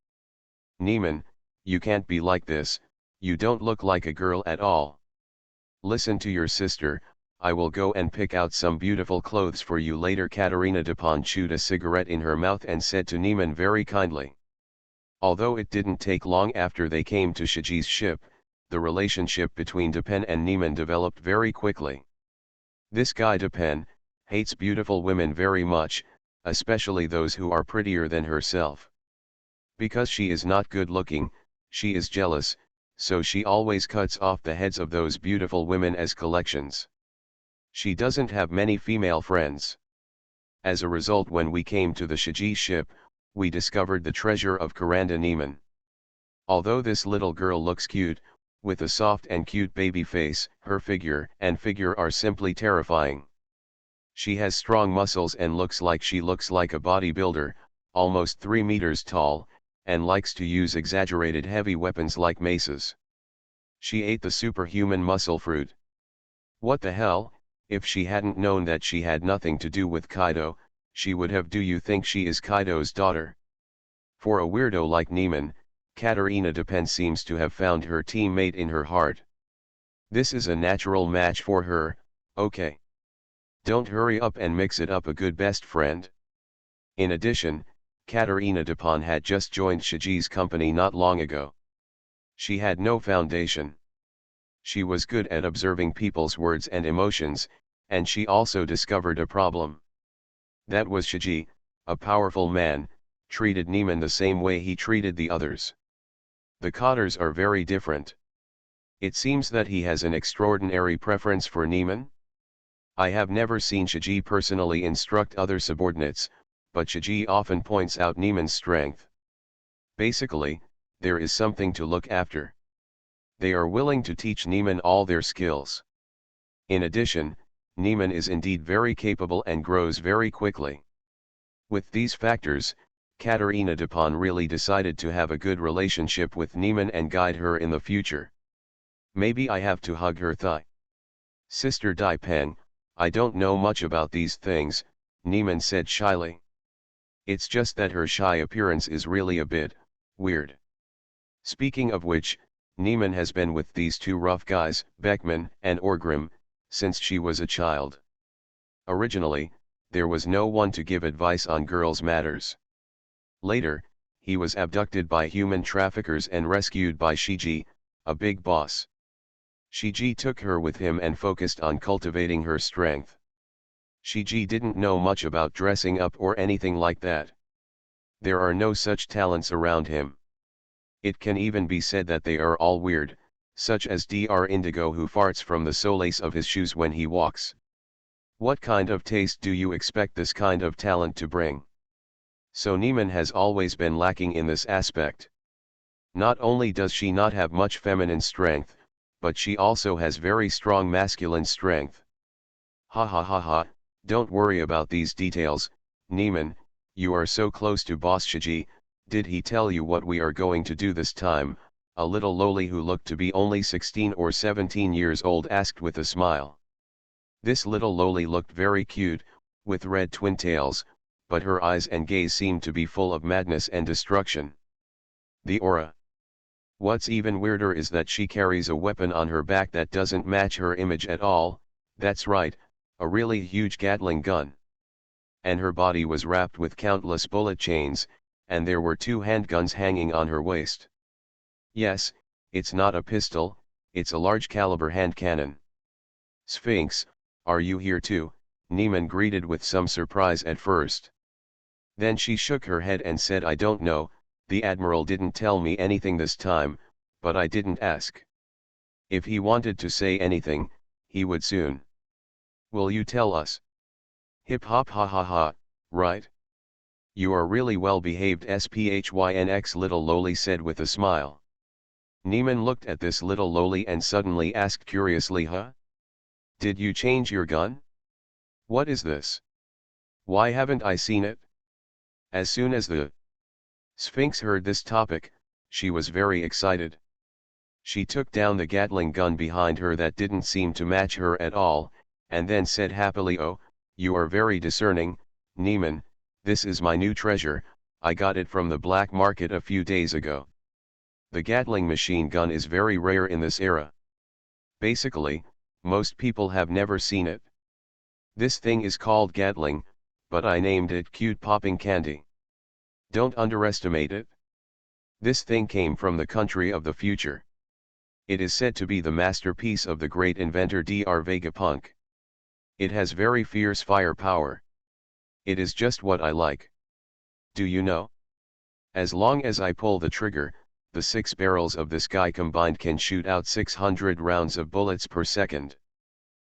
S1: Neiman, you can't be like this, you don't look like a girl at all. Listen to your sister, I will go and pick out some beautiful clothes for you later. Katerina Dupont chewed a cigarette in her mouth and said to Neiman very kindly. Although it didn't take long after they came to Shiji's ship, the relationship between Dupin and Neiman developed very quickly. This guy Dupin hates beautiful women very much, especially those who are prettier than herself. Because she is not good looking, she is jealous, so she always cuts off the heads of those beautiful women as collections. She doesn't have many female friends. As a result, when we came to the Shiji ship, we discovered the treasure of Karanda Neiman. Although this little girl looks cute, with a soft and cute baby face, her figure are simply terrifying. She has strong muscles and looks like a bodybuilder, almost 3 meters tall, and likes to use exaggerated heavy weapons like maces. She ate the superhuman muscle fruit. What the hell, if she hadn't known that she had nothing to do with Kaido, she would have. Do you think she is Kaido's daughter? For a weirdo like Neiman, Katerina Dupin seems to have found her teammate in her heart. This is a natural match for her, okay. Don't hurry up and mix it up, a good best friend. In addition, Katerina Dupont had just joined Shiji's company not long ago. She had no foundation. She was good at observing people's words and emotions, and she also discovered a problem. That was Shiji, a powerful man, treated Neiman the same way he treated the others. The Cotters are very different. It seems that he has an extraordinary preference for Neiman. I have never seen Shiji personally instruct other subordinates, but Shiji often points out Neiman's strength. Basically, there is something to look after. They are willing to teach Neiman all their skills. In addition, Neiman is indeed very capable and grows very quickly. With these factors, Katerina Dupont really decided to have a good relationship with Neiman and guide her in the future. Maybe I have to hug her thigh. Sister Dai Peng, I don't know much about these things, Neiman said shyly. It's just that her shy appearance is really a bit weird. Speaking of which, Neiman has been with these two rough guys, Beckman and Orgrim, since she was a child. Originally, there was no one to give advice on girls' matters. Later, he was abducted by human traffickers and rescued by Shiji, a big boss. Shiji took her with him and focused on cultivating her strength. Shiji didn't know much about dressing up or anything like that. There are no such talents around him. It can even be said that they are all weird, such as Dr. Indigo, who farts from the solace of his shoes when he walks. What kind of taste do you expect this kind of talent to bring? So Neiman has always been lacking in this aspect. Not only does she not have much feminine strength, but she also has very strong masculine strength. Ha ha ha ha, don't worry about these details, Neiman, you are so close to Boss Shiji. Did he tell you what we are going to do this time? A little loli who looked to be only 16 or 17 years old asked with a smile. This little loli looked very cute, with red twin tails, but her eyes and gaze seemed to be full of madness and destruction. The aura. What's even weirder is that she carries a weapon on her back that doesn't match her image at all. That's right, a really huge Gatling gun. And her body was wrapped with countless bullet chains, and there were 2 handguns hanging on her waist. Yes, it's not a pistol, it's a large caliber hand cannon. Sphinx, are you here too? Neiman greeted with some surprise at first. Then she shook her head and said, I don't know, the Admiral didn't tell me anything this time, but I didn't ask. If he wanted to say anything, he would soon. Will you tell us? Hip hop ha ha ha, right? You are really well behaved Sphynx, little loli said with a smile. Neiman looked at this little loli and suddenly asked curiously, huh? Did you change your gun? What is this? Why haven't I seen it? As soon as the Sphinx heard this topic, she was very excited. She took down the Gatling gun behind her that didn't seem to match her at all, and then said happily, "Oh, you are very discerning, Neiman, this is my new treasure, I got it from the black market a few days ago." The Gatling machine gun is very rare in this era. Basically, most people have never seen it. This thing is called Gatling, but I named it Cute Popping Candy. Don't underestimate it. This thing came from the country of the future. It is said to be the masterpiece of the great inventor Dr. Vegapunk. It has very fierce firepower. It is just what I like. Do you know? As long as I pull the trigger, the 6 barrels of this guy combined can shoot out 600 rounds of bullets per second.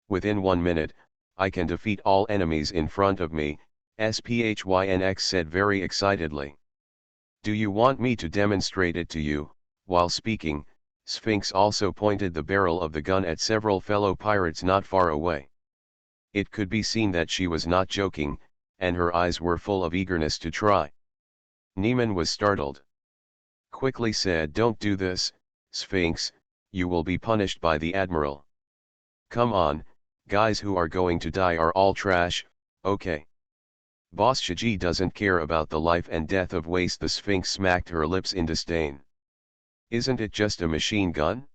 S1: Within 1 minute, I can defeat all enemies in front of me, Sphynx said very excitedly. Do you want me to demonstrate it to you? While speaking, Sphinx also pointed the barrel of the gun at several fellow pirates not far away. It could be seen that she was not joking, and her eyes were full of eagerness to try. Neiman was startled. Quickly said, "Don't do this, Sphinx, you will be punished by the Admiral. Come on, guys who are going to die are all trash, okay? Boss Shiji doesn't care about the life and death of waste." The Sphinx smacked her lips in disdain. Isn't it just a machine gun?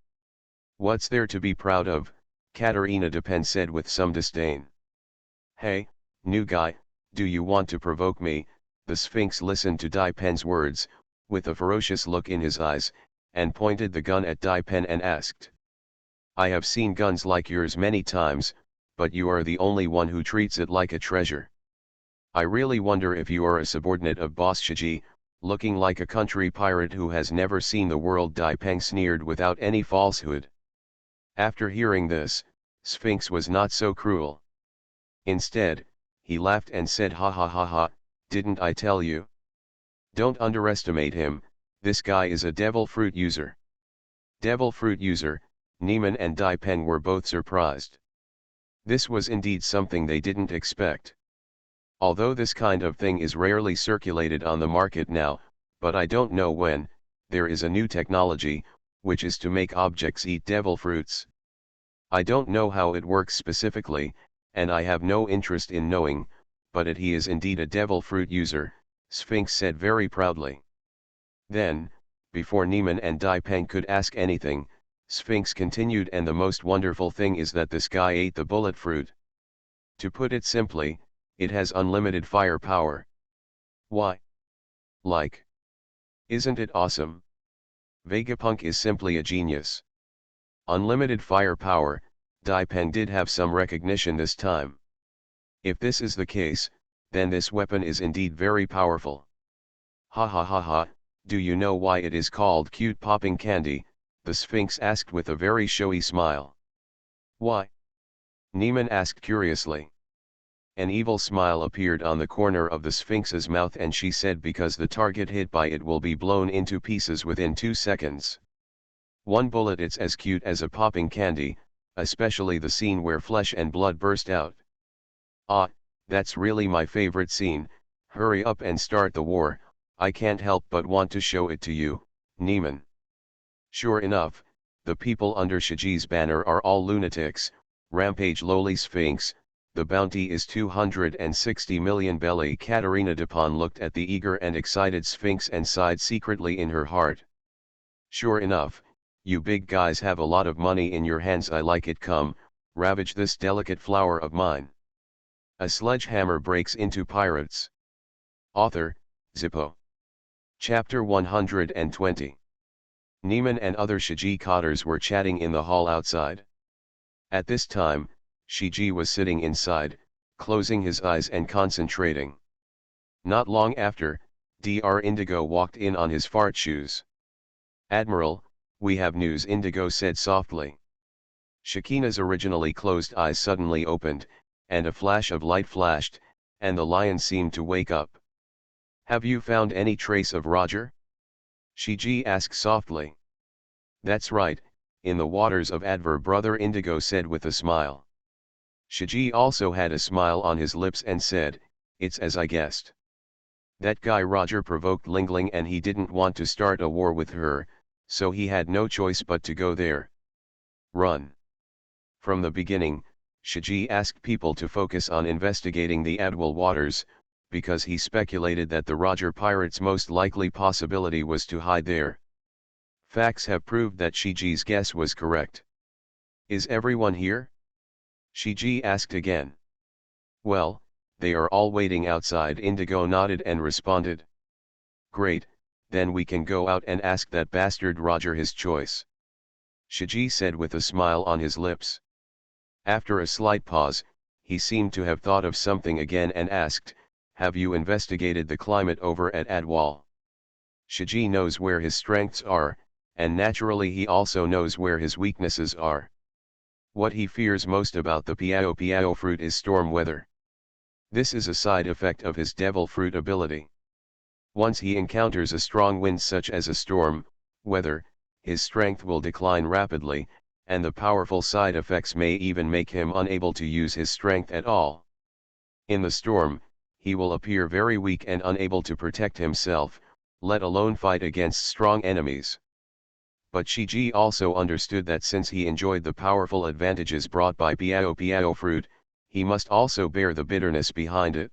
S1: What's there to be proud of? Katerina Depend said with some disdain. Hey, new guy, do you want to provoke me? The Sphinx listened to Dai Pen's words, with a ferocious look in his eyes, and pointed the gun at Dai Pen and asked. I have seen guns like yours many times, but you are the only one who treats it like a treasure. I really wonder if you are a subordinate of Boss Shiji, looking like a country pirate who has never seen the world. Dai Peng sneered without any falsehood. After hearing this, Sphinx was not so cruel. Instead, he laughed and said, ha ha ha ha, didn't I tell you? Don't underestimate him, this guy is a devil fruit user. Devil fruit user, Neiman and Dai Peng were both surprised. This was indeed something they didn't expect. Although this kind of thing is rarely circulated on the market now, but I don't know when, there is a new technology, which is to make objects eat devil fruits. I don't know how it works specifically, and I have no interest in knowing, but he is indeed a devil fruit user, Sphinx said very proudly. Then, before Neiman and Dai Peng could ask anything, Sphinx continued, and the most wonderful thing is that this guy ate the bullet fruit. To put it simply, it has unlimited firepower. Why? Like. Isn't it awesome? Vegapunk is simply a genius. Unlimited firepower, Dai Peng did have some recognition this time. If this is the case, then this weapon is indeed very powerful. Ha ha ha ha, do you know why it is called Cute Popping Candy? The Sphinx asked with a very showy smile. Why? Neiman asked curiously. An evil smile appeared on the corner of the Sphinx's mouth, and she said, because the target hit by it will be blown into pieces within 2 seconds. One bullet, it's as cute as a popping candy, especially the scene where flesh and blood burst out. Ah, that's really my favorite scene. Hurry up and start the war, I can't help but want to show it to you, Neiman. Sure enough, the people under Shiji's banner are all lunatics. Rampage lowly Sphinx, the bounty is 260 million belly. Katerina Dupont looked at the eager and excited Sphinx and sighed secretly in her heart. Sure enough, you big guys have a lot of money in your hands. I like it. Come, ravage this delicate flower of mine. A sledgehammer breaks into pirates. Author, Zippo. Chapter 120. Neiman and other Shiji cotters were chatting in the hall outside. At this time, Shiji was sitting inside, closing his eyes and concentrating. Not long after, Dr. Indigo walked in on his fart shoes. Admiral, we have news, Indigo said softly. Shakina's originally closed eyes suddenly opened, and a flash of light flashed, and the lion seemed to wake up. "Have you found any trace of Roger?" Shiji asked softly. "That's right, in the waters of Adver," Brother Indigo said with a smile. Shiji also had a smile on his lips and said, "It's as I guessed. That guy Roger provoked Lingling and he didn't want to start a war with her, so he had no choice but to go there. Run." From the beginning, Shiji asked people to focus on investigating the Adwal waters, because he speculated that the Roger pirates' most likely possibility was to hide there. Facts have proved that Shiji's guess was correct. "Is everyone here?" Shiji asked again. "Well, they are all waiting outside," Indigo nodded and responded. "Great, then we can go out and ask that bastard Roger his choice," Shiji said with a smile on his lips. After a slight pause, he seemed to have thought of something again and asked, "Have you investigated the climate over at Adwal?" Shiji knows where his strengths are, and naturally he also knows where his weaknesses are. What he fears most about the Piao Piao fruit is storm weather. This is a side effect of his devil fruit ability. Once he encounters a strong wind such as a storm weather, his strength will decline rapidly, and the powerful side effects may even make him unable to use his strength at all. In the storm, he will appear very weak and unable to protect himself, let alone fight against strong enemies. But Shiji also understood that since he enjoyed the powerful advantages brought by Piao Piao fruit, he must also bear the bitterness behind it.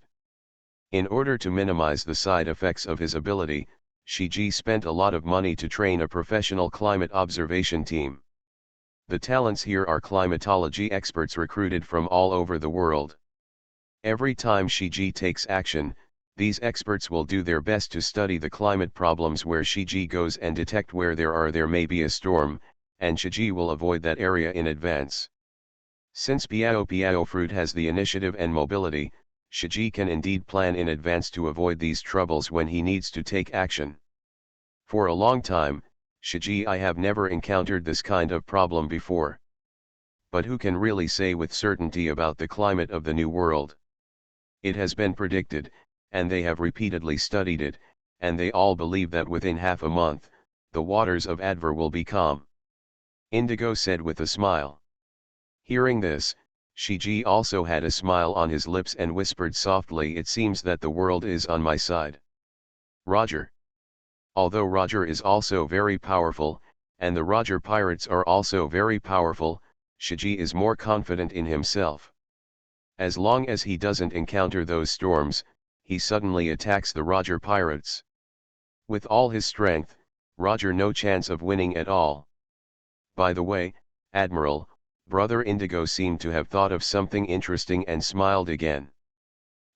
S1: In order to minimize the side effects of his ability, Shiji spent a lot of money to train a professional climate observation team. The talents here are climatology experts recruited from all over the world. Every time Shiji takes action, these experts will do their best to study the climate problems where Shiji goes and detect where there may be a storm, and Shiji will avoid that area in advance. Since Piao Piao fruit has the initiative and mobility, Shiji can indeed plan in advance to avoid these troubles when he needs to take action. For a long time, Shiji, I have never encountered this kind of problem before. But who can really say with certainty about the climate of the New World? It has been predicted, and they have repeatedly studied it, and they all believe that within half a month, the waters of Adver will be calm. Indigo said with a smile. Hearing this, Shiji also had a smile on his lips and whispered softly, "It seems that the world is on my side." Roger. Although Roger is also very powerful, and the Roger pirates are also very powerful, Shiji is more confident in himself. As long as he doesn't encounter those storms, he suddenly attacks the Roger pirates. With all his strength, Roger no chance of winning at all. By the way, Admiral, Brother Indigo seemed to have thought of something interesting and smiled again.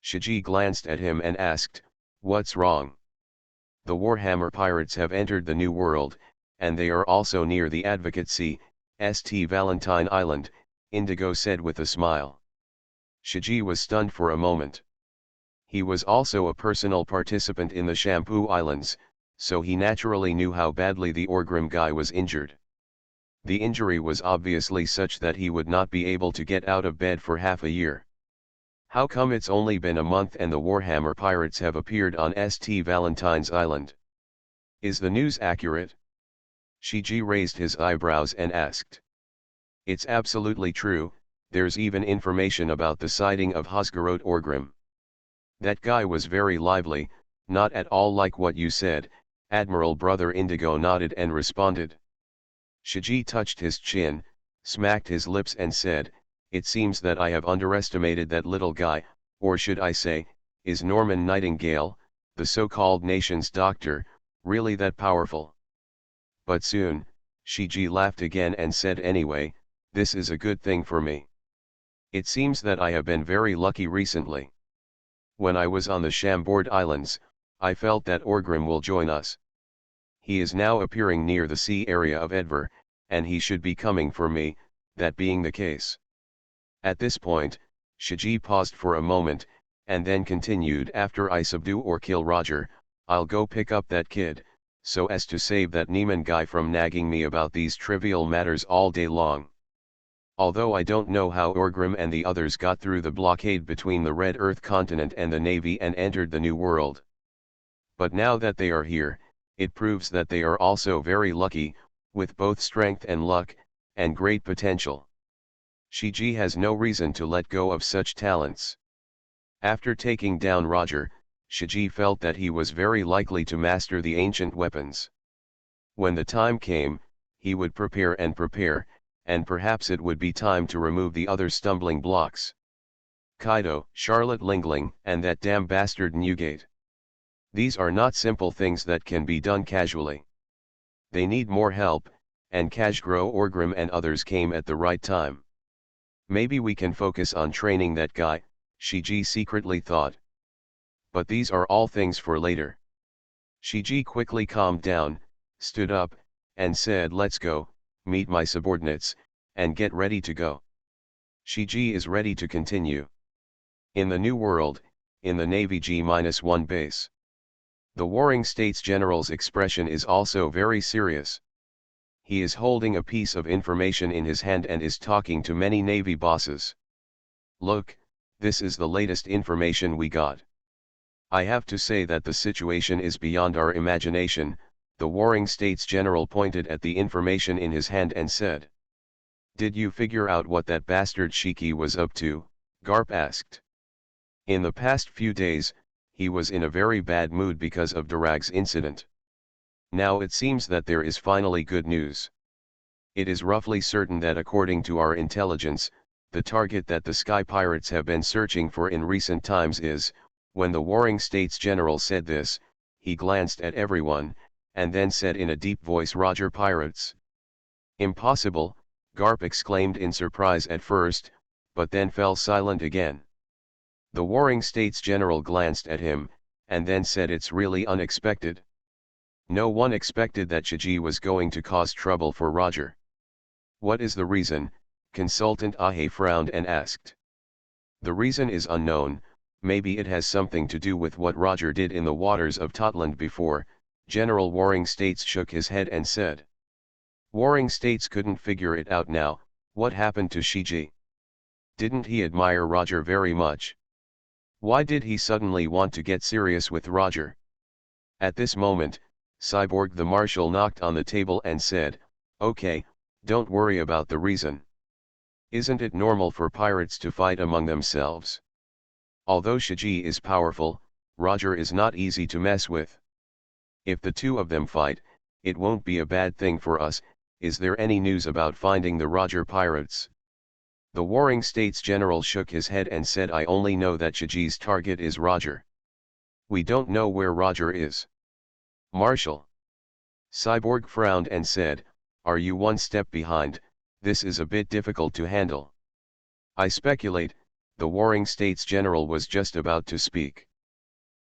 S1: Shiji glanced at him and asked, "What's wrong?" "The Warhammer pirates have entered the New World, and they are also near the Advocate Sea, St. Valentine Island," Indigo said with a smile. Shiji was stunned for a moment. He was also a personal participant in the Shampoo Islands, so he naturally knew how badly the Orgrim guy was injured. The injury was obviously such that he would not be able to get out of bed for half a year. How come it's only been a month and the Warhammer pirates have appeared on St. Valentine's Island? Is the news accurate? Shiji raised his eyebrows and asked. It's absolutely true, there's even information about the sighting of Hosgarot Orgrim. That guy was very lively, not at all like what you said, Admiral Brother Indigo nodded and responded. Shiji touched his chin, smacked his lips and said, "It seems that I have underestimated that little guy, or should I say, is Norman Nightingale, the so-called nation's doctor, really that powerful?" But soon, Shiji laughed again and said, "Anyway, this is a good thing for me. It seems that I have been very lucky recently. When I was on the Chambord Islands, I felt that Orgrim will join us. He is now appearing near the sea area of Edver, and he should be coming for me, that being the case." At this point, Shiji paused for a moment, and then continued, "After I subdue or kill Roger, I'll go pick up that kid, so as to save that Neiman guy from nagging me about these trivial matters all day long. Although I don't know how Orgrim and the others got through the blockade between the Red Earth continent and the Navy and entered the New World. But now that they are here, it proves that they are also very lucky, with both strength and luck, and great potential. Shiji has no reason to let go of such talents. After taking down Roger, Shiji felt that he was very likely to master the ancient weapons. When the time came, he would prepare, and perhaps it would be time to remove the other stumbling blocks. Kaido, Charlotte Lingling, and that damn bastard Newgate. These are not simple things that can be done casually. They need more help, and Kajgro Orgrim and others came at the right time. Maybe we can focus on training that guy, Shiji secretly thought. But these are all things for later. Shiji quickly calmed down, stood up, and said, "Let's go, meet my subordinates, and get ready to go." Shiji is ready to continue. In the New World, in the Navy G-1 base. The Warring States General's expression is also very serious. He is holding a piece of information in his hand and is talking to many Navy bosses. "Look, this is the latest information we got. I have to say that the situation is beyond our imagination." The Warring States General pointed at the information in his hand and said. "Did you figure out what that bastard Shiki was up to?" Garp asked. In the past few days, he was in a very bad mood because of Durag's incident. Now it seems that there is finally good news. It is roughly certain that according to our intelligence, the target that the Sky Pirates have been searching for in recent times is. When the Warring States General said this, he glanced at everyone, and then said in a deep voice, "Roger Pirates." "Impossible," Garp exclaimed in surprise at first, but then fell silent again. The Warring States General glanced at him, and then said, "It's really unexpected. No one expected that Shiji was going to cause trouble for Roger." "What is the reason?" Consultant Ahe frowned and asked. "The reason is unknown. Maybe it has something to do with what Roger did in the waters of Totland before." General Warring States shook his head and said. Warring States couldn't figure it out now. What happened to Shiji? Didn't he admire Roger very much? Why did he suddenly want to get serious with Roger? At this moment, Cyborg the Marshal knocked on the table and said, "Okay, don't worry about the reason. Isn't it normal for pirates to fight among themselves? Although Shiji is powerful, Roger is not easy to mess with. If the two of them fight, it won't be a bad thing for us. Is there any news about finding the Roger pirates?" The Warring States General shook his head and said, "I only know that Shiji's target is Roger. We don't know where Roger is." "Marshal." Cyborg frowned and said, "Are you one step behind? This is a bit difficult to handle." "I speculate." The Warring States General was just about to speak.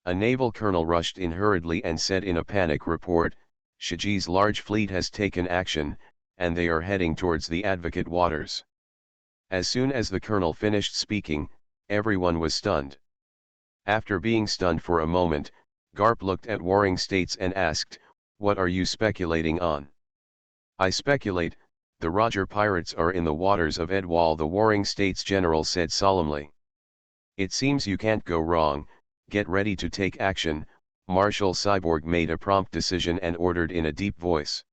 S1: A naval colonel rushed in hurriedly and said in a panic report, "Shiji's large fleet has taken action, and they are heading towards the Advocate waters." As soon as the colonel finished speaking, everyone was stunned. After being stunned for a moment, Garp looked at Warring States and asked, "What are you speculating on?" "I speculate, the Roger pirates are in the waters of Edwall," the Warring States General said solemnly. "It seems you can't go wrong. Get ready to take action." Marshal Cyborg made a prompt decision and ordered in a deep voice.